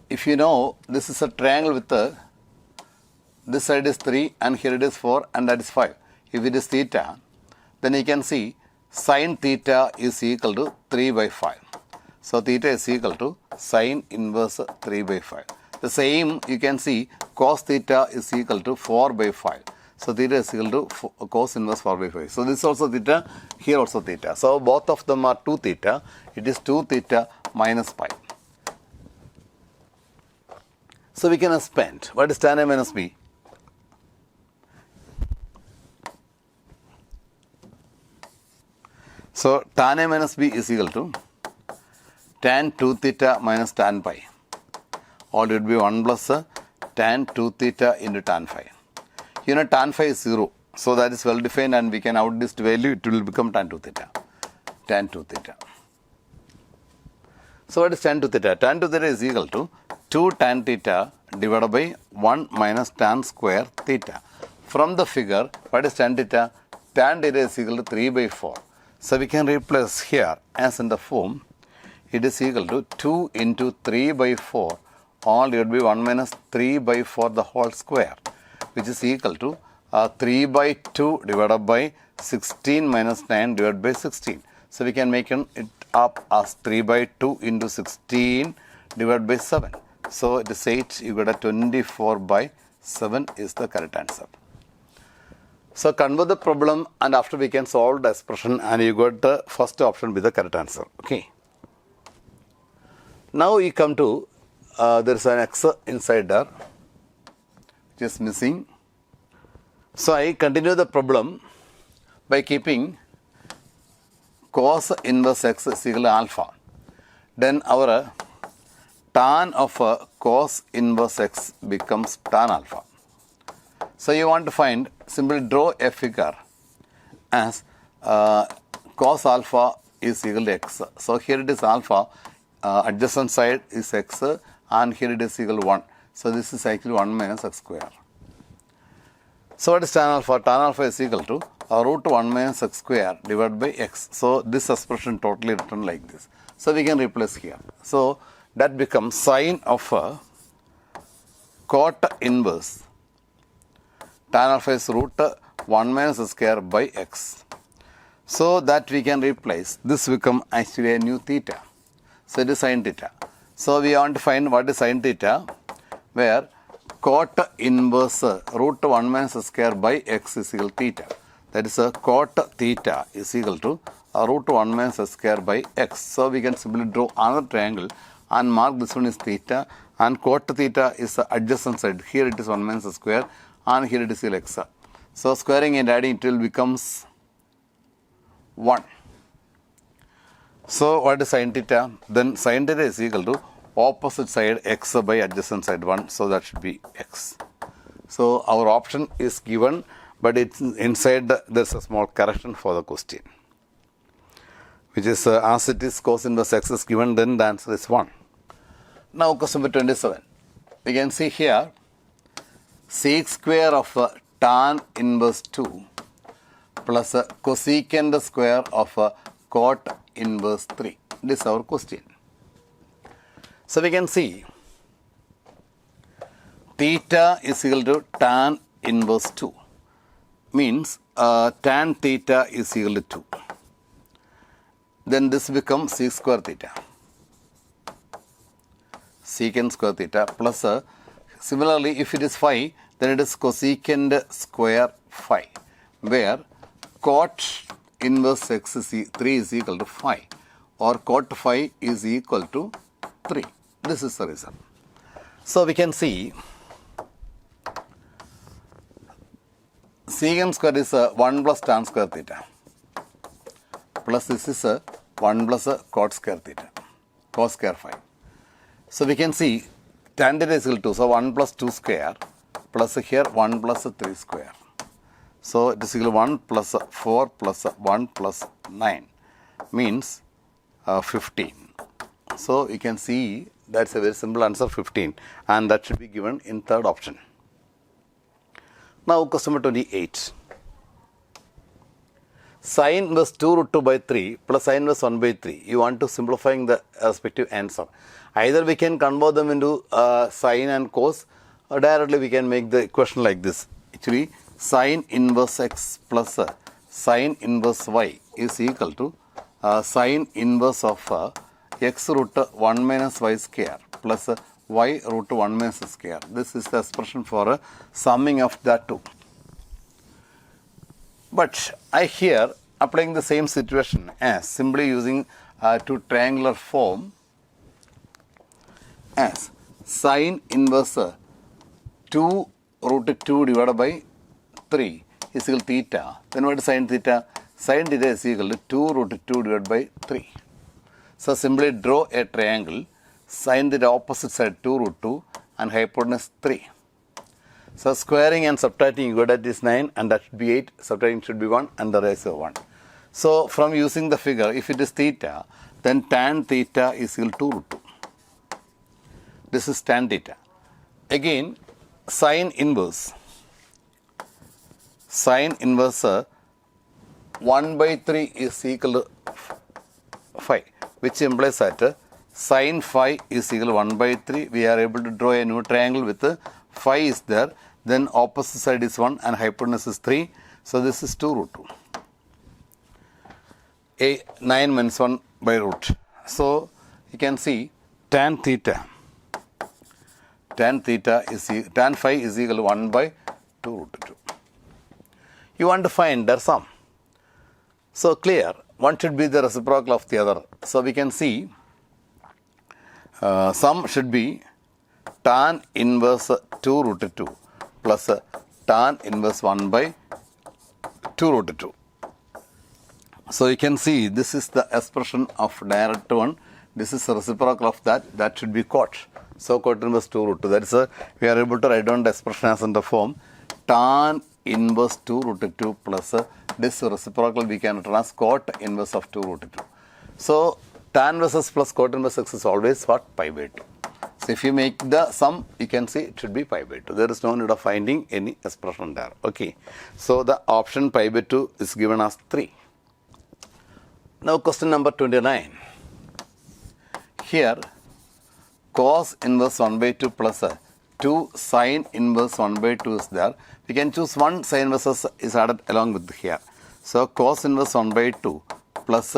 If you know this is a triangle with this side is 3 and here it is 4 and that is 5. If it is theta, then you can see sin theta is equal to 3 by 5. So theta is equal to sin inverse 3 by 5. The same you can see cos theta is equal to 4 by 5. So theta is equal to cos inverse 4 by 5. So this is also theta, here also theta. So both of them are 2 theta. It is 2 theta minus pi. So we can expand. What is tan A minus B? So tan A minus B is equal to tan 2 theta minus tan pi. Or it would be 1 plus tan 2 theta into tan phi. You know tan phi is 0. So that is well defined and we can out this value, it will become tan 2 theta. Tan 2 theta. So what is tan 2 theta? Tan 2 theta is equal to 2 tan theta divided by 1 minus tan square theta. From the figure, what is tan theta? Tan theta is equal to 3 by 4. So we can replace here as in the form, it is equal to 2 into 3 by 4, all it would be 1 minus 3 by 4 the whole square, which is equal to 3 by 2 divided by 16 minus 9 divided by 16. So we can make it up as 3 by 2 into 16 divided by 7. So it is 8, you got a 24 by 7 is the correct answer. So convert the problem and after we can solve the expression and you got the first option with the correct answer. Okay. Now we come to, there is an x inside there, which is missing. So I continue the problem by keeping cos inverse x is equal to alpha. Then our tan of cos inverse x becomes tan alpha. So you want to find, simply draw a figure as cos alpha is equal to x. So here it is alpha, adjacent side is x and here it is equal to 1. So this is actually 1 minus x square. So what is tan alpha? Tan alpha is equal to root 1 minus x square divided by x. So this expression totally written like this. So we can replace here. So that becomes sine of cot inverse. Tan alpha is root 1 minus x square by x. So that we can replace. This become actually a new theta. So it is sin theta. So we want to find what is sin theta, where cot inverse root 1 minus x square by x is equal to theta. That is cot theta is equal to root 1 minus x square by x. So we can simply draw another triangle and mark this one is theta and cot theta is the adjacent side. Here it is 1 minus x square and here it is equal to x. So squaring and adding it will becomes 1. So what is sin theta? Then sin theta is equal to opposite side x by adjacent side 1. So that should be x. So our option is given, but it's inside there's a small correction for the question, which is as it is cos inverse x is given, then the answer is 1. Now question number 27. We can see here sec square of tan inverse 2 plus cosecant square of cot inverse 3. This is our question. So we can see theta is equal to tan inverse 2. Means tan theta is equal to 2. Then this becomes sec square theta. Secant square theta plus similarly if it is phi, then it is cosecant square phi, where cot inverse x is 3 is equal to phi or cot phi is equal to 3. This is the reason. So we can see secant square is 1 plus tan square theta plus this is 1 plus cot square theta, cos square phi. So we can see tan theta is equal to, so 1 plus 2 square plus here 1 plus 3 square. So it is equal to 1 plus 4 plus 1 plus 9 means 15. So you can see that's a very simple answer, 15, and that should be given in third option. Now question number 28. Sin inverse 2 root 2 by 3 plus sin inverse 1 by 3. You want to simplifying the respective answer. Either we can convert them into sin and cos, or directly we can make the equation like this. Actually, sin inverse x plus sin inverse y is equal to sin inverse of x root 1 minus y square plus y root 1 minus square. This is the expression for summing of that two. But I here applying the same situation as simply using to triangular form as sin inverse 2 root 2 divided by 3 is equal to theta. Then what is sin theta? Sin theta is equal to 2 root 2 divided by 3. So simply draw a triangle. Sin theta opposite side 2 root 2 and hypotenuse 3. So squaring and subtracting, you got that is 9 and that should be 8. Subtracting should be 1 and the ratio 1. So from using the figure, if it is theta, then tan theta is equal to 2 root 2. This is tan theta. Again, sin inverse. Sin inverse 1 by 3 is equal to 5, which implies that sin phi is equal to 1 by 3. We are able to draw a new triangle with phi is there. Then opposite side is 1 and hypotenuse is 3. So this is 2 root 2. 9 minus 1 by root. So you can see tan theta. Tan phi is equal to 1 by 2 root 2. You want to find their sum. So clear, one should be the reciprocal of the other. So we can see sum should be tan inverse 2 root 2 plus tan inverse 1 by 2 root 2. So you can see this is the expression of direct one. This is the reciprocal of that. That should be cot. So cot inverse 2 root 2. That is we are able to write down the expression as in the form tan inverse 2 root 2 plus this reciprocal we can write as cot inverse of 2 root 2. So tan versus plus cot inverse x is always what? Pi by 2. So if you make the sum, you can see it should be pi by 2. There is no need of finding any expression there. Okay. So the option pi by 2 is given as 3. Now question number 29. Here cos inverse 1 by 2 plus 2 sin inverse 1 by 2 is there. We can choose one sin inverse is added along with here. So cos inverse 1 by 2 plus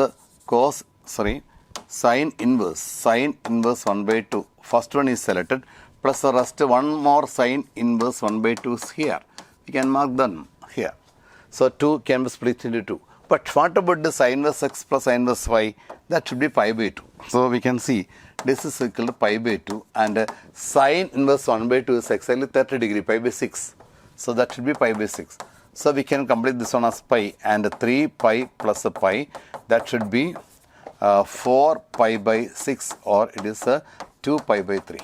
sin inverse 1 by 2. First one is selected plus the rest one more sin inverse 1 by 2 is here. We can mark them here. So 2 can be split into 2. But what about the sin inverse x plus sin inverse y? That should be pi by 2. So we can see this is equal to pi by 2 and sin inverse 1 by 2 is exactly 30 degree, pi by 6. So that should be pi by 6. So we can complete this one as pi and 3 pi plus a pi. That should be 4 pi by 6 or it is 2 pi by 3.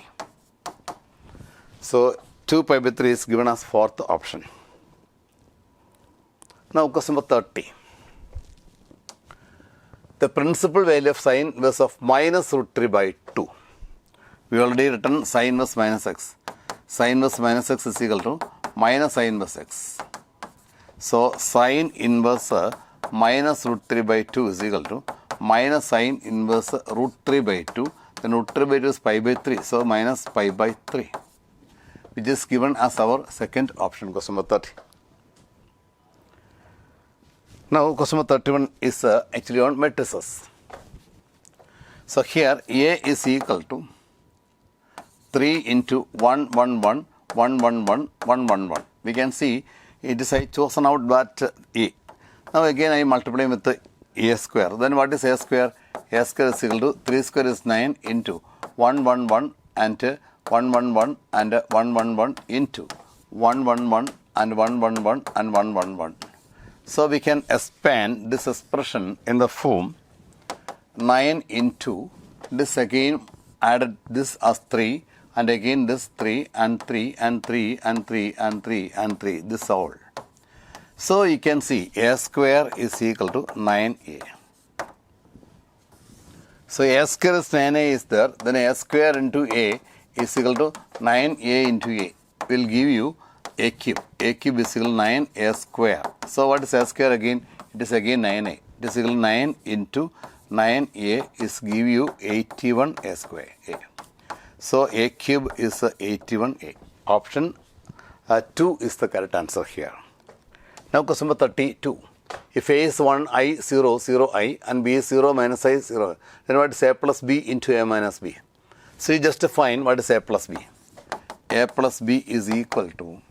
So 2 pi by 3 is given as fourth option. Now question number 30. The principal value of sin inverse of minus root 3 by 2. We already written sin inverse minus x. Sin inverse minus x is equal to minus sin inverse x. So sin inverse minus root 3 by 2 is equal to minus sin inverse root 3 by 2. Then root 3 by 2 is pi by 3. So minus pi by 3. Which is given as our second option, question number 30. Now question number 31 is actually on matrices. So here A is equal to 3 into 1, 1, 1, 1, 1, 1, 1, 1, 1. We can see it is I chosen out that A. Now again I multiply with the A square. Then what is A square? A square is equal to 3 square is 9 into 1, 1, 1 and 1, 1, 1 and 1, 1, 1 into 1, 1, 1 and 1, 1, 1 and 1, 1, 1. So we can expand this expression in the form 9 into this again added this as 3 and again this 3 and 3 and 3 and 3 and 3 and 3 this all. So you can see A square is equal to 9A. So A square is 9A is there, then A square into A is equal to 9A into A will give you A cube. A cube is equal to 9A square. So what is A square again? It is again 9A. It is equal to 9 into 9A is give you 81A square. A. So A cube is 81A. Option 2 is the correct answer here. Now question number 32. If A is 1, I 0, 0, I and B is 0 minus I 0, then what is A plus B into A minus B? So you just find what is A plus B. A plus B is equal to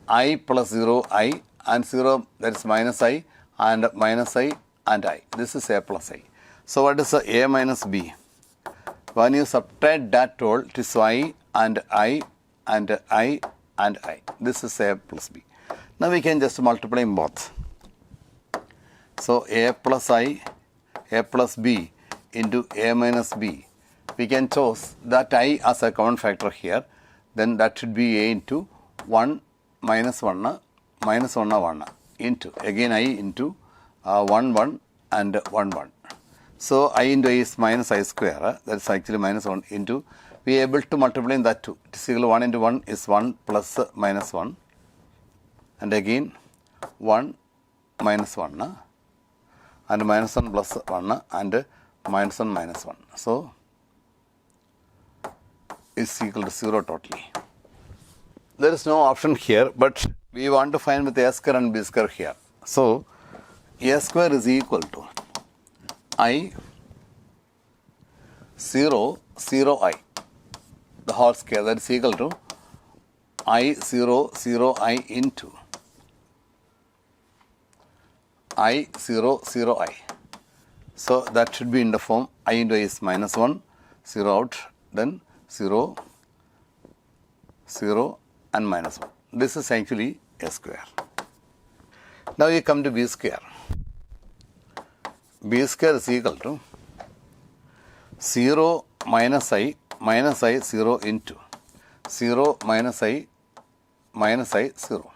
I plus 0 I and 0 that is minus I and minus I and I. This is A plus I. So what is A minus B? When you subtract that all, it is I and I and I and I. This is A plus B. Now we can just multiply both. So A plus I, A plus B into A minus B. We can choose that I as a common factor here. Then that should be A into 1 minus 1 minus 1 1 into again I into 1 1 and 1 1. So I into I is minus I square. That's actually minus 1 into. We are able to multiply in that too. It is equal to 1 into 1 is 1 plus minus 1. And again 1 minus 1 and minus 1 plus 1 and minus 1 minus 1. So it's equal to 0 totally. There is no option here, but we want to find with A square and B square here. So A square is equal to I 0 0 I, the whole square, that is equal to I 0 0 I into I 0 0 I. So that should be in the form I into I is minus 1, 0 out, then 0 0 and minus 1. This is actually A square. Now you come to B square. B square is equal to 0 minus I 0 into 0 minus I 0.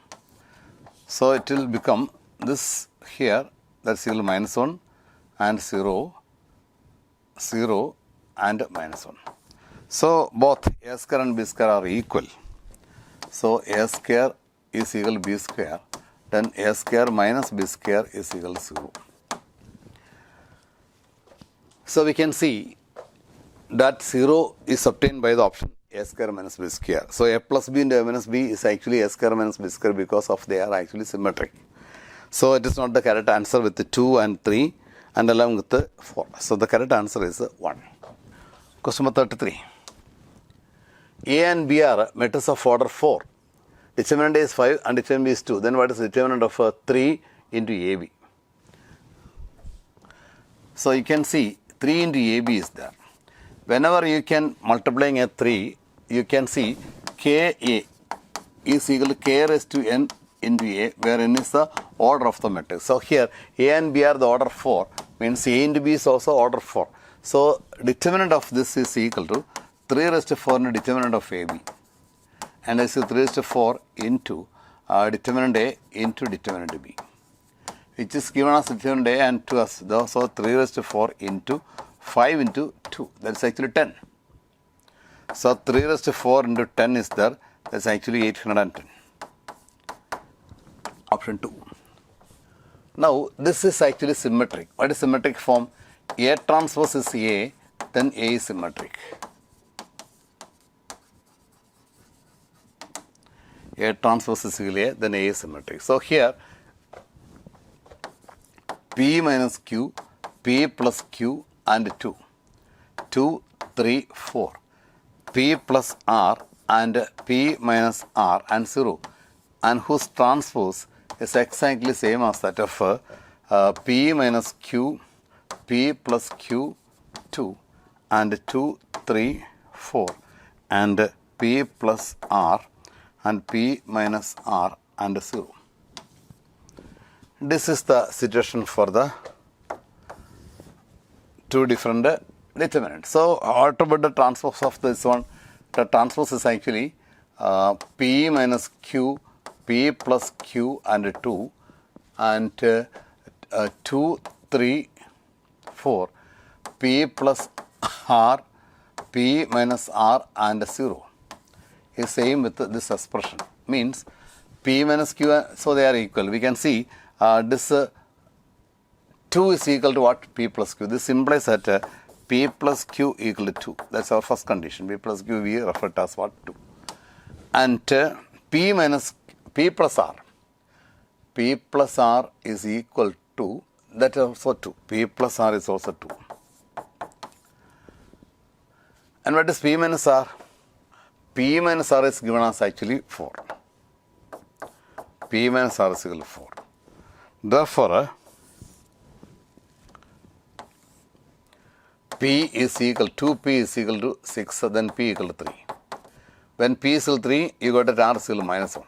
So it will become this here, that's equal to minus 1 and 0 0 and minus 1. So both A square and B square are equal. So A square is equal to B square, then A square minus B square is equal to 0. So we can see that 0 is obtained by the option A square minus B square. So A plus B into A minus B is actually A square minus B square because of they are actually symmetric. So it is not the correct answer with the 2 and 3 and along with the 4. So the correct answer is 1. Question number 33. A and B are matrices of order 4. Determinant A is 5 and determinant B is 2. Then what is the determinant of 3 into AB? So you can see 3 into AB is there. Whenever you can multiplying a 3, you can see Ka is equal to K raised to N into A, where N is the order of the matrix. So here A and B are the order 4, means A into B is also order 4. So determinant of this is equal to 3 raised to 4 into determinant of AB. And this is 3 raised to 4 into determinant A into determinant B, which is given as determinant A and to us. So 3 raised to 4 into 5 into 2. That's actually 10. So 3 raised to 4 into 10 is there. That's actually 810. Option 2. Now this is actually symmetric. What is symmetric form? A transpose is A, then A is symmetric. A transpose is equal to A, then A is symmetric. So here P minus Q, P plus Q and 2. 2, 3, 4. P plus R and P minus R and 0. And whose transpose is exactly same as that of P minus Q, P plus Q, 2 and 2, 3, 4 and P plus R and P minus R and 0. This is the situation for the two different determinants. So what about the transpose of this one? The transpose is actually P minus Q, P plus Q and 2 and 2, 3, 4, P plus R, P minus R and 0 is same with this expression. Means P minus Q, so they are equal. We can see this 2 is equal to what? P plus Q. This implies that P plus Q equal to 2. That's our first condition. P plus Q we refer to as what? 2. And P plus R. P plus R is equal to, that is also 2. P plus R is also 2. And what is P minus R? P minus R is given as actually 4. P minus R is equal to 4. Therefore, P is equal to 2P is equal to 6, then P equal to 3. When P is equal to 3, you got that R is equal to minus 1.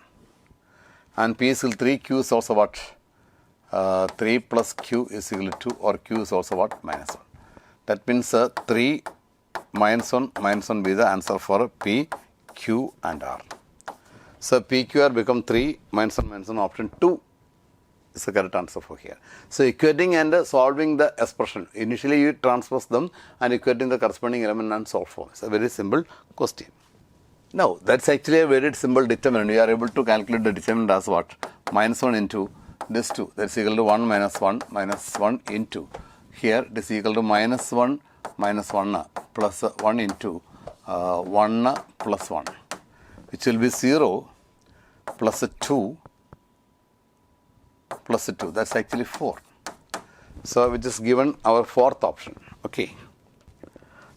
And P is equal to 3, Q is also what? 3 plus q is equal to 2, or q is also what? Minus 1. That means 3 minus 1 be the answer for P, Q and R. So PQR become 3 minus 1 option 2 is the correct answer for here. So equating and solving the expression. Initially you transpose them and equating the corresponding element and solve for. It's a very simple question. Now that's actually a very simple determinant. We are able to calculate the determinant as what? Minus 1 into this 2. That's equal to 1 minus 1 into. Here it is equal to minus 1 plus 1 into 1 plus 1, which will be 0 plus 2 plus 2. That's actually 4. So which is given our fourth option. Okay.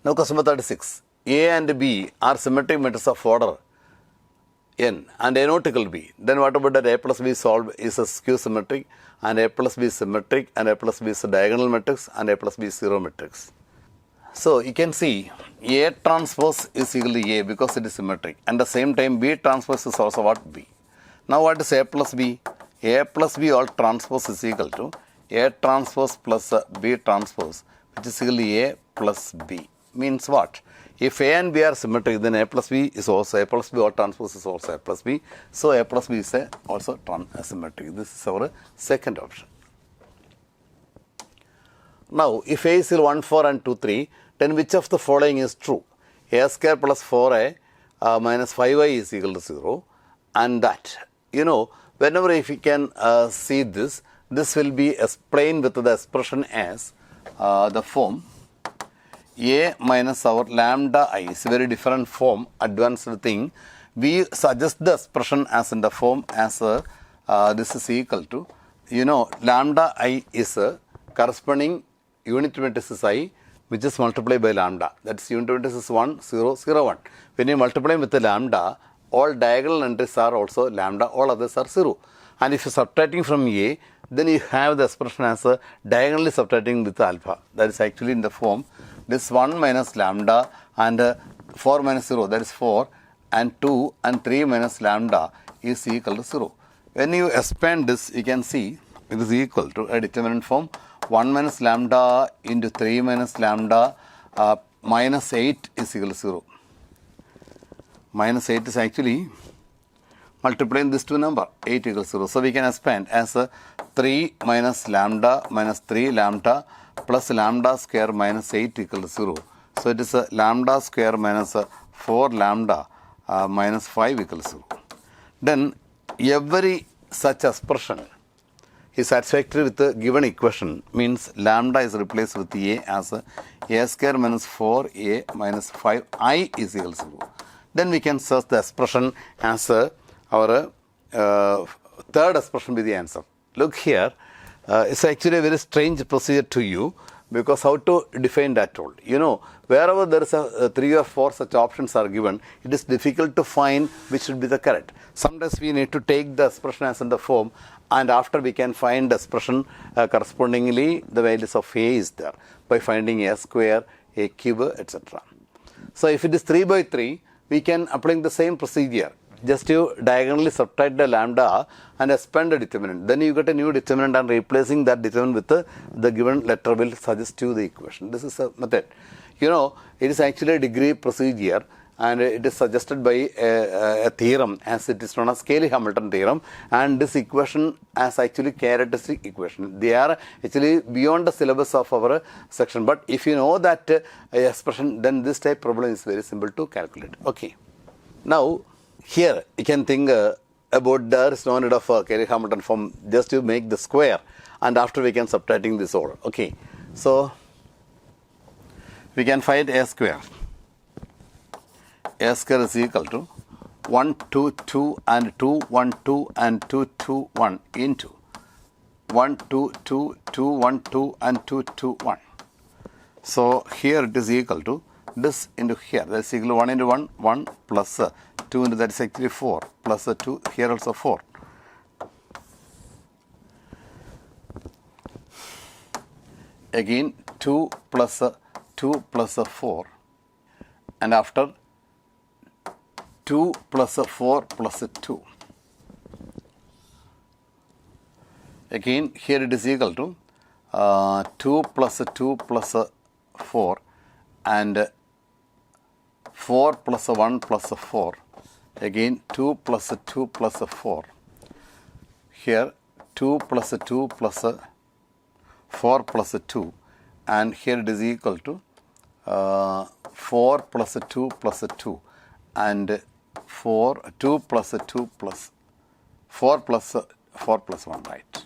Now question number 36. A and B are symmetric matrices of order n and a not equal to b. Then what about that a plus b solved is a skew symmetric, and a plus b is symmetric, and a plus b is a diagonal matrix, and a plus b is zero matrix. So you can see A transpose is equal to A because it is symmetric, and at the same time B transpose is also what? B. Now what is A plus B? A plus B all transpose is equal to A transpose plus B transpose, which is equal to A plus B. Means what? If A and B are symmetric, then A plus B is also A plus B, or transpose is also A plus B. So A plus B is also symmetric. This is our second option. Now, if A is 1, 4 and 2, 3, then which of the following is true? A square plus 4A minus 5I is equal to 0. And that, whenever if you can see this, this will be explained with the expression as the form A minus our lambda I is a very different form, advanced thing. We suggest the expression as in the form as this is equal to, lambda I is a corresponding unit matrix I, which is multiplied by lambda. That's unit matrix is 1, 0, 0, 1. When you multiply with the lambda, all diagonal entries are also lambda, all others are 0. And if you are subtracting from A, then you have the expression as diagonally subtracting with alpha. That is actually in the form this 1 minus lambda and 4 minus 0, that is 4, and 2 and 3 minus lambda is equal to 0. When you expand this, you can see it is equal to a determinant form 1 minus lambda into 3 minus lambda minus 8 is equal to 0. Minus 8 is actually multiplying this two number, 8 equals 0. So we can expand as 3 minus lambda minus 3 lambda plus lambda square minus 8 equals 0. So it is lambda square minus 4 lambda minus 5 equals 0. Then every such expression is satisfactory with the given equation, means lambda is replaced with A as A square minus 4A minus 5I is equal to 0. Then we can search the expression as our third expression be the answer. Look here, it's actually a very strange procedure to you, because how to define that rule? Wherever there is 3 or 4 such options are given, it is difficult to find which should be the correct. Sometimes we need to take the expression as in the form, and after we can find the expression correspondingly the values of A is there by finding A square, A cube, etc. So if it is 3 by 3, we can apply the same procedure. Just you diagonally subtract the lambda and expand the determinant. Then you get a new determinant, and replacing that determinant with the given letter will suggest you the equation. This is a method. It is actually a degree procedure, and it is suggested by a theorem, as it is known as Cayley-Hamilton theorem, and this equation as actually characteristic equation. They are actually beyond the syllabus of our section, but if you know that expression, then this type problem is very simple to calculate. Okay. Now, here you can think about there is no need of Cayley-Hamilton form, just to make the square, and after we can subtracting this order. Okay, so we can find A square. A square is equal to 1, 2, 2 and 2, 1, 2 and 2, 2, 1 into 1, 2, 2, 2, 1, 2 and 2, 2, 1. So here it is equal to this into here. That is equal to 1 into 1, 1 plus 2 into that is actually 4 plus 2, here also 4. Again 2 plus 4, and after 2 plus 4 plus 2. Again here it is equal to 2 plus 2 plus 4 and 4 plus 1 plus 4. Again 2 plus 2 plus 4. Here 2 plus 2 plus 4 plus 2, and here it is equal to 4 plus 2 plus 2 and 2 plus 2 plus 4 plus 4 plus 1, right?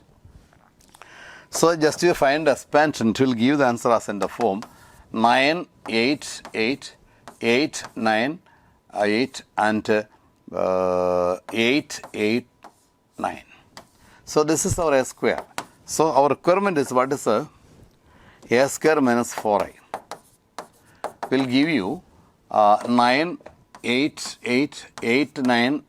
So just you find expansion, it will give the answer as in the form 9, 8, 8, 8, 9, 8 and 8, 8, 9. So this is our A square. So our requirement is what is A square minus 4i will give you 9, 8, 8, 8, 9,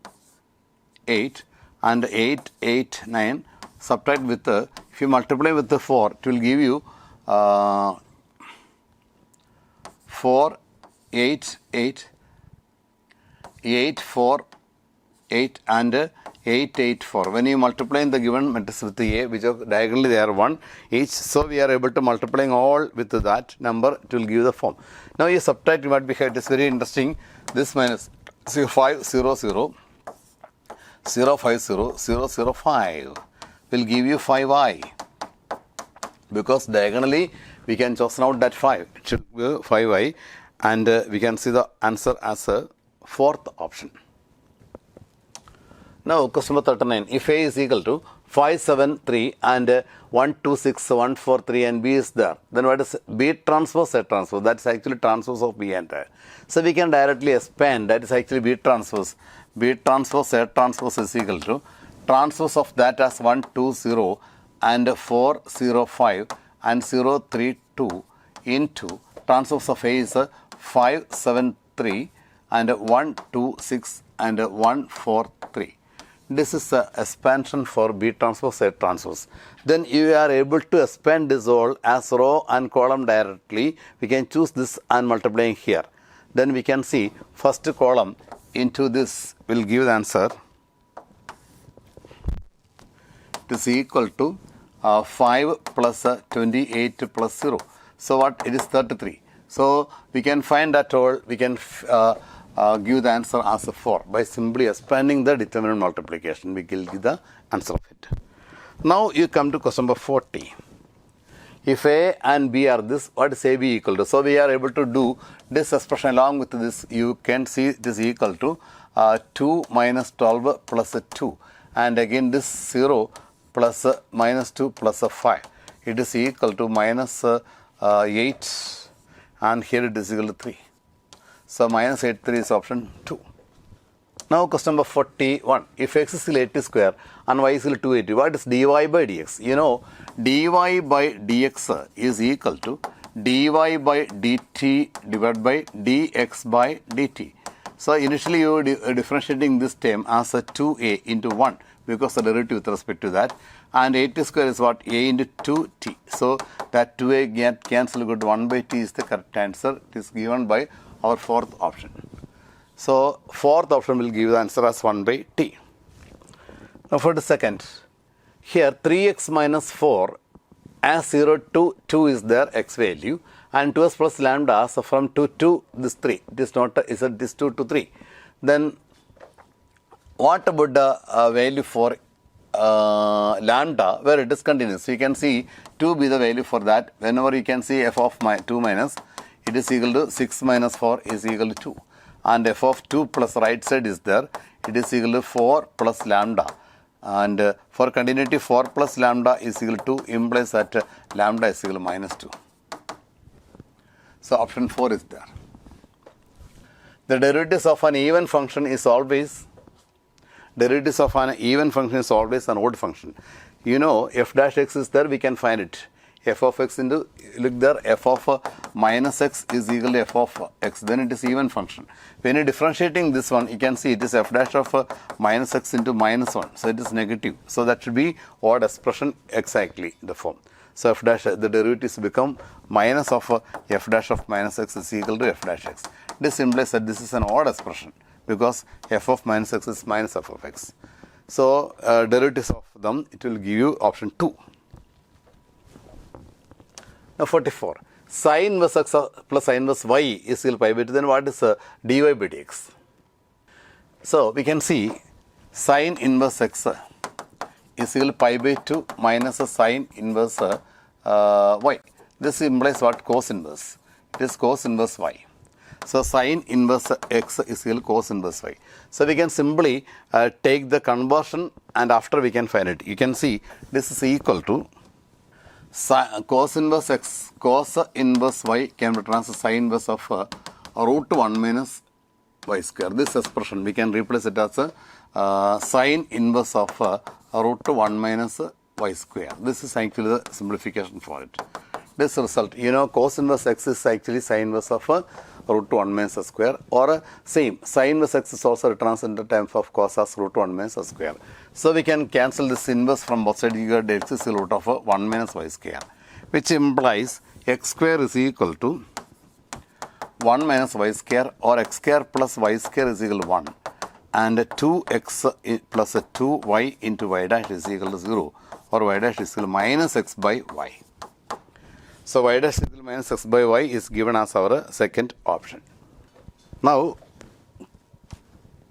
8 and 8, 8, 9. Subtract with the, if you multiply with the 4, it will give you 4, 8, 8, 8, 4, 8 and 8, 8, 4. When you multiply in the given matrix with the A, which are diagonally they are 1 each, so we are able to multiplying all with that number, it will give the form. Now you subtract what we have, it is very interesting. This minus 5, 0, 0, 0, 5, 0, 0, 0, 5 will give you 5i, because diagonally we can choose out that 5, it should be 5i, and we can see the answer as a fourth option. Now question number 39, if A is equal to 5, 7, 3 and 1, 2, 6, 1, 4, 3 and B is there, then what is B transpose, A transpose? That is actually transpose of B and A. So we can directly expand, that is actually B transpose. B transpose, A transpose is equal to transpose of that as 1, 2, 0 and 4, 0, 5 and 0, 3, 2 into transpose of A is 5, 7, 3 and 1, 2, 6 and 1, 4, 3. This is the expansion for B transpose, A transpose. Then you are able to expand this all as row and column directly. We can choose this and multiplying here. Then we can see first column into this will give the answer. It is equal to 5 plus 28 plus 0. So what? It is 33. So we can find that all, we can give the answer as a 4 by simply expanding the determinant multiplication. We will give the answer of it. Now you come to question number 40. If A and B are this, what is AB equal to? So we are able to do this expression along with this. You can see it is equal to 2 minus 12 plus 2. And again this 0 plus minus 2 plus 5. It is equal to minus 8 and here it is equal to 3. So minus 83 is option 2. Now question number 41. If x is equal to 80 square and y is equal to 280, what is dy by dx? You know, dy by dx is equal to dy by dt divided by dx by dt. So initially you are differentiating this term as a 2a into 1 because the derivative with respect to that, and 80 square is what? A into 2t. So that 2a get cancelled, go to 1 by t is the correct answer. It is given by our fourth option. So fourth option will give the answer as 1 by t. Now for the second, here 3x minus 4 as 0 to 2 is their x value, and 2s plus lambda, so from 2 to this 3, it is not, is this 2 to 3. Then what about the value for lambda where it is continuous? So you can see 2 be the value for that. Whenever you can see f of 2 minus, it is equal to 6 minus 4 is equal to 2. And f of 2 plus right side is there, it is equal to 4 plus lambda. And for continuity 4 plus lambda is equal to 2 implies that lambda is equal to minus 2. So option 4 is there. The derivatives of an even function is always an odd function. You know, f dash x is there, we can find it. F of x into, look there, f of minus x is equal to f of x, then it is even function. When you are differentiating this one, you can see it is f dash of minus x into minus 1, so it is negative. So that should be odd expression exactly the form. So f dash, the derivatives become minus of f dash of minus x is equal to f dash x. This implies that this is an odd expression because f of minus x is minus f of x. So derivatives of them, it will give you option 2. Now 44. Sin inverse x plus sin inverse y is equal to pi by 2. Then what is dy by dx? So we can see sin inverse x is equal to pi by 2 minus sin inverse y. This implies what? Cos inverse. It is cos inverse y. So sin inverse x is equal to cos inverse y. So we can simply take the conversion and after we can find it. You can see this is equal to cos inverse x, cos inverse y can be written as sin inverse of root 1 minus y square. This expression we can replace it as sin inverse of root 1 minus y square. This is actually the simplification for it. This result, cos inverse x is actually sin inverse of root 1 minus s square, or same, sin inverse x is also written in the terms of cos as root 1 minus s square. So we can cancel this inverse from both sides. You get x is the root of 1 minus y square, which implies x square is equal to 1 minus y square, or x square plus y square is equal to 1, and 2x plus 2y into y dash is equal to 0, or y dash is equal to minus x by y. So y dash is equal to minus x by y is given as our second option. Now,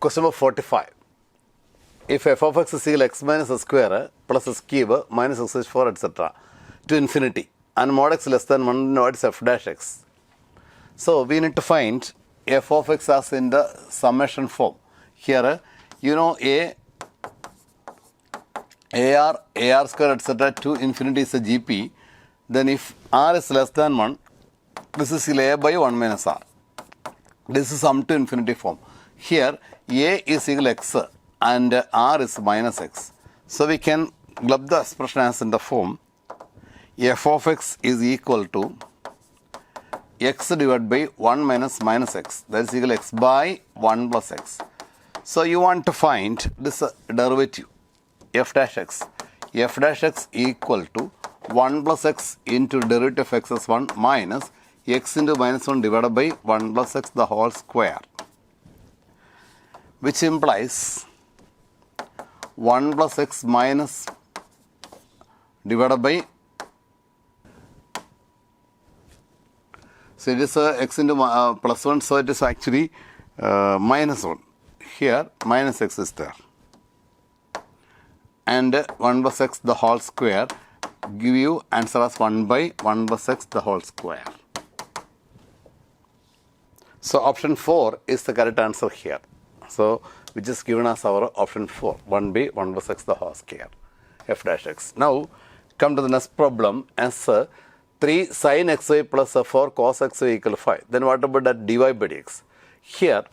question number 45. If f of x is equal to x minus s square plus s cube minus x 4 etc. to infinity, and mod x less than 1, what is f dash x? So we need to find f of x as in the summation form. Here, AR square etc. to infinity is a GP. Then if r is less than 1, this is a by 1 minus r. This is sum to infinity form. Here, a is equal to x and r is minus x. So we can glub the expression as in the form f of x is equal to x divided by 1 minus x. That is equal to x by 1 plus x. So you want to find this derivative f dash x. F dash x equal to 1 plus x into derivative of x is 1 minus x into minus 1 divided by 1 plus x the whole square, which implies 1 plus x minus divided by, so it is x into plus 1, so it is actually minus 1. Here minus x is there, and 1 plus x the whole square give you answer as 1 by 1 plus x the whole square. So option 4 is the correct answer here. So which is given as our option 4, 1 by 1 plus x the whole square, f dash x. Now come to the next problem. Answer 3 sin xy plus 4 cos xy equal to 5. Then what about that dy by dx? Here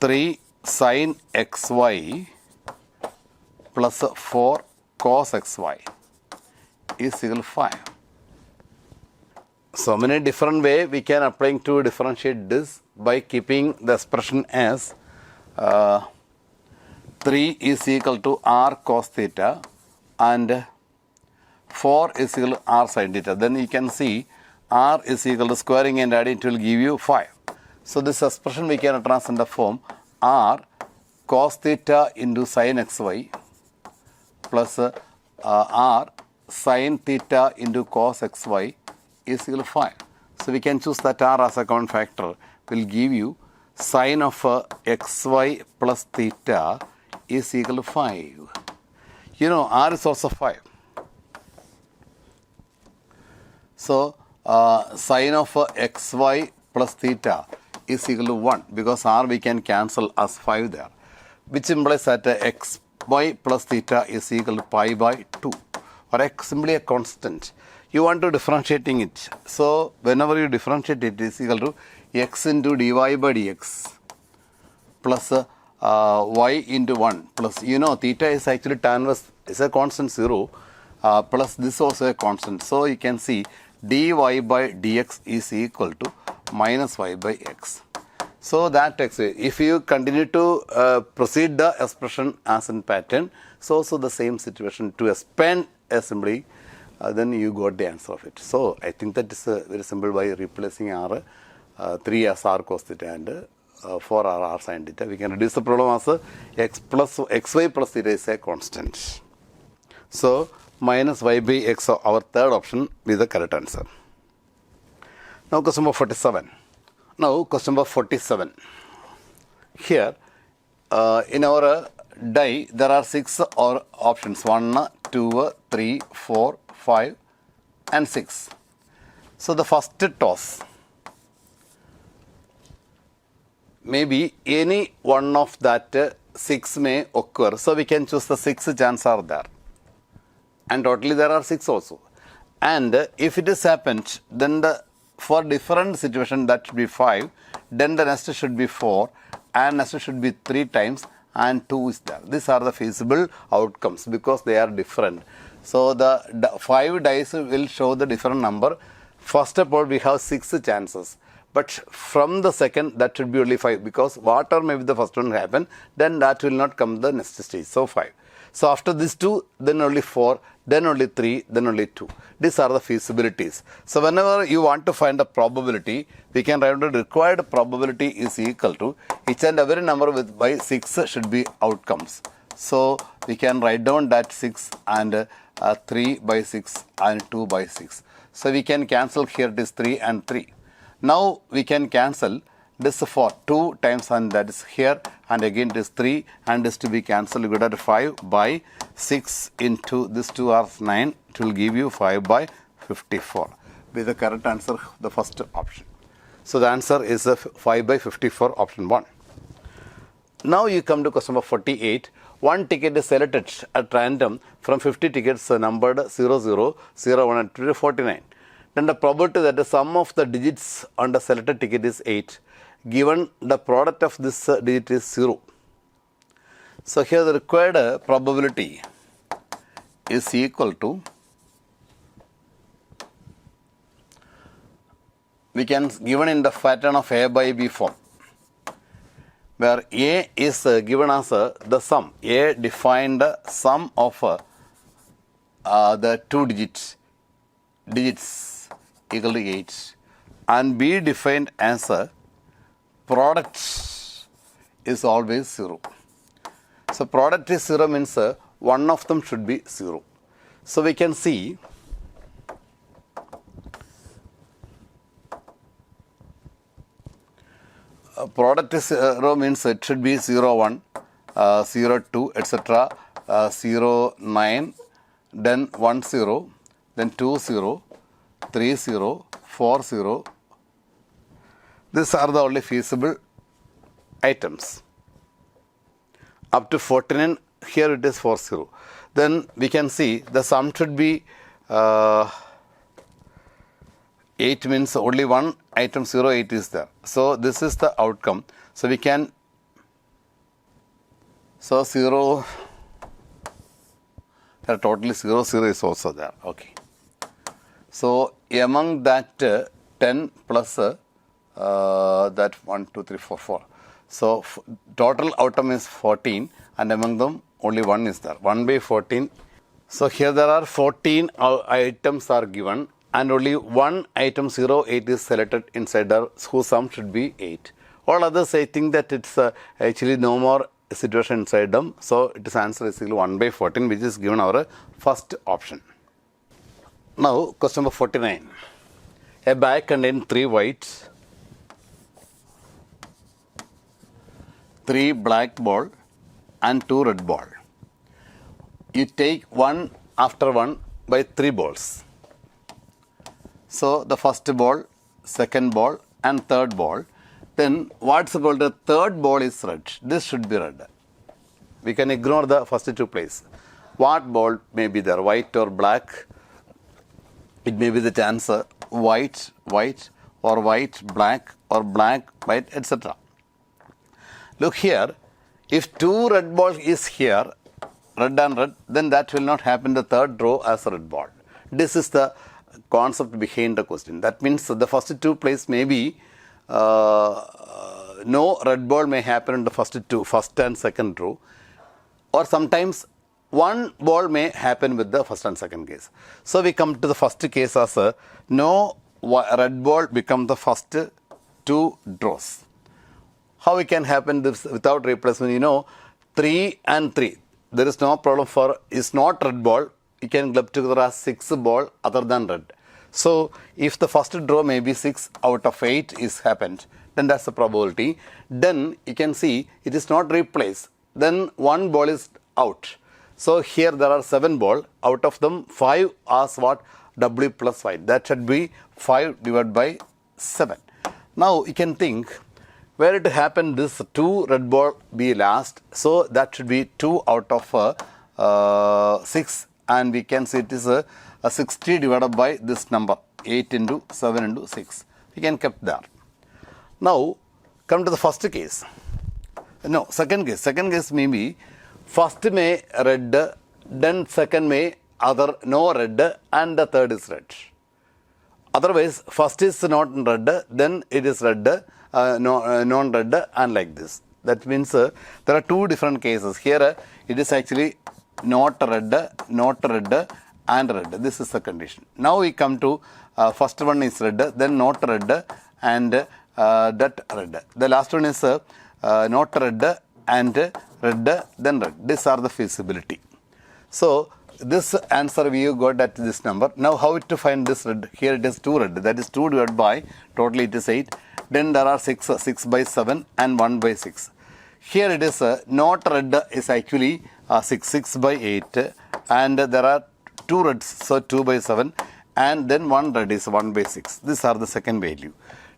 3 sin xy plus 4 cos xy is equal to 5. So many different way we can apply to differentiate this by keeping the expression as 3 is equal to r cos theta and 4 is equal to r sin theta. Then you can see r is equal to squaring and adding, it will give you 5. So this expression we can transform the form r cos theta into sin xy plus r sin theta into cos xy is equal to 5. So we can choose that r as a common factor, will give you sin of xy plus theta is equal to 5. R is also 5. So sin of xy plus theta is equal to 1, because r we can cancel as 5 there, which implies that xy plus theta is equal to pi by 2, or x simply a constant. You want to differentiating it. So whenever you differentiate it, is equal to x into dy by dx plus y into 1 plus, theta is actually tan inverse, is a constant 0, plus this also a constant. So you can see dy by dx is equal to minus y by x. So that x, if you continue to proceed the expression as in pattern, so also the same situation to expand assembly, then you got the answer of it. So I think that is very simple by replacing r 3 as r cos theta and 4 r sin theta. We can reduce the problem as xy plus theta is a constant. So minus y by x, our third option is the correct answer. Now question number 47. Now question number 47. Here in our die there are 6 options, 1, 2, 3, 4, 5 and 6. So the first toss, maybe any one of that 6 may occur. So we can choose the 6 chances are there. And totally there are 6 also. And if it is happened, then for different situation that should be 5, then the next should be 4, and next should be 3 times, and 2 is there. These are the feasible outcomes because they are different. So the 5 dice will show the different number. First of all, we have 6 chances. But from the second, that should be only 5 because whatever may be the first one happen, then that will not come the next stage. So 5. So after this 2, then only 4, then only 3, then only 2. These are the feasibilities. So whenever you want to find a probability, we can write the required probability is equal to each and every number with by 6 should be outcomes. So we can write down that 6 and 3 by 6 and 2 by 6. So we can cancel here it is 3 and 3. Now we can cancel this 4, 2 times, and that is here, and again it is 3, and this to be cancelled. You got 5 by 6 into this 2 are 9. It will give you 5 by 54. Be the correct answer, the first option. So the answer is 5 by 54, option 1. Now you come to question number 48. One ticket is selected at random from 50 tickets numbered 00, 01 and 49. Then the probability that the sum of the digits on the selected ticket is 8. Given the product of this digit is 0. So here the required probability is equal to, we can given in the pattern of A by B form, where A is given as the sum. A defined the sum of the 2 digits equal to 8, and B defined as a product is always 0. So product is 0 means one of them should be 0. So we can see product is 0 means it should be 0, 1, 0, 2, etc. 0, 9, then 1, 0, then 2, 0, 3, 0, 4, 0. These are the only feasible items. Up to 49, here it is 4, 0. Then we can see the sum should be 8 means only one item 0, 8 is there. So this is the outcome. So we can, so 0, there are totally 0, 0 is also there. Okay. So among that 10 plus that 1, 2, 3, 4, 4. So total outcome is 14, and among them only 1 is there. 1 by 14. So here there are 14 items are given, and only one item 0, 8 is selected inside there, whose sum should be 8. All others, I think that it's actually no more situation inside them. So its answer is 1 by 14, which is given our first option. Now question number 49. A bag contains 3 whites, 3 black ball and 2 red ball. You take one after one by 3 balls. So the first ball, second ball and third ball. Then what's called the third ball is red. This should be red. We can ignore the first 2 places. What ball may be there, white or black? It may be the answer white, white, or white, black, or black, white, etc. Look here, if 2 red balls is here, red and red, then that will not happen the third row as a red ball. This is the concept behind the question. That means the first 2 places may be no red ball may happen in the first and second row, or sometimes one ball may happen with the first and second case. So we come to the first case as no red ball become the first 2 draws. How it can happen this without replacement? 3 and 3. There is no problem for, is not red ball. You can club together as 6 ball other than red. So if the first draw may be 6 out of 8 is happened, then that's the probability. Then you can see it is not replaced. Then 1 ball is out. So here there are 7 ball. Out of them 5 as what? W plus 5. That should be 5 divided by 7. Now you can think, where it happened this 2 red ball be last. So that should be 2 out of 6. And we can see it is a 60 divided by this number. 8 into 7 into 6. We can keep there. Now come to the first case. No, second case. Second case may be first may red, then second may other no red, and the third is red. Otherwise, first is not red, then it is red, non-red, and like this. That means there are 2 different cases. Here it is actually not red, and red. This is the condition. Now we come to first one is red, then not red, and that red. The last one is not red and red, then red. These are the feasibility. So this answer we got at this number. Now how to find this red? Here it is 2 red. That is 2 divided by, totally it is 8. Then there are 6 by 7 and 1 by 6. Here it is not red is actually 6 by 8. And there are 2 reds, so 2 by 7. And then 1 red is 1 by 6. These are the second value.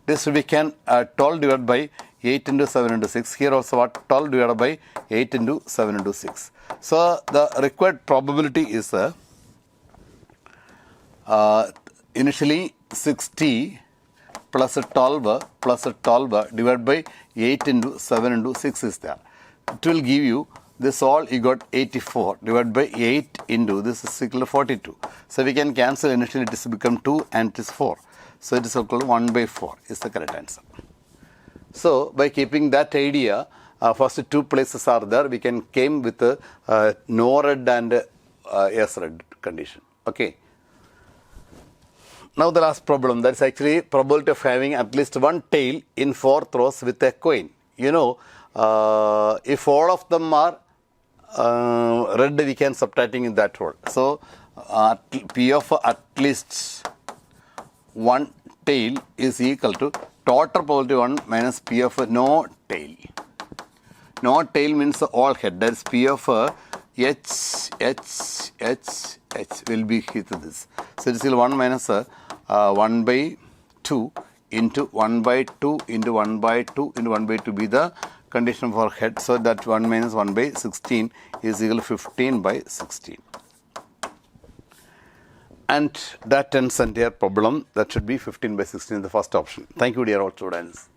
This we can 12 divided by 8 into 7 into 6. Here also what? 12 divided by 8 into 7 into 6. So the required probability is initially 60 plus 12 divided by 8 into 7 into 6 is there. It will give you this all, you got 84 divided by 8 into this is equal to 42. So we can cancel initially, it is become 2 and it is 4. So it is equal to 1 by 4 is the correct answer. So by keeping that idea, first 2 places are there, we can came with no red and yes red condition. Okay. Now the last problem, that is actually probability of having at least one tail in 4 throws with a coin. If all of them are red, we can subtracting in that whole. So P of at least one tail is equal to total probability 1 minus P of no tail. No tail means all head. That is P of H will be equal to this. So it is equal to 1 minus 1 by 2 into 1 by 2 into 1 by 2 into 1 by 2 be the condition for head. So that 1 minus 1 by 16 is equal to 15 by 16. And that ends entire problem. That should be 15 by 16 in the first option. Thank you, dear all students.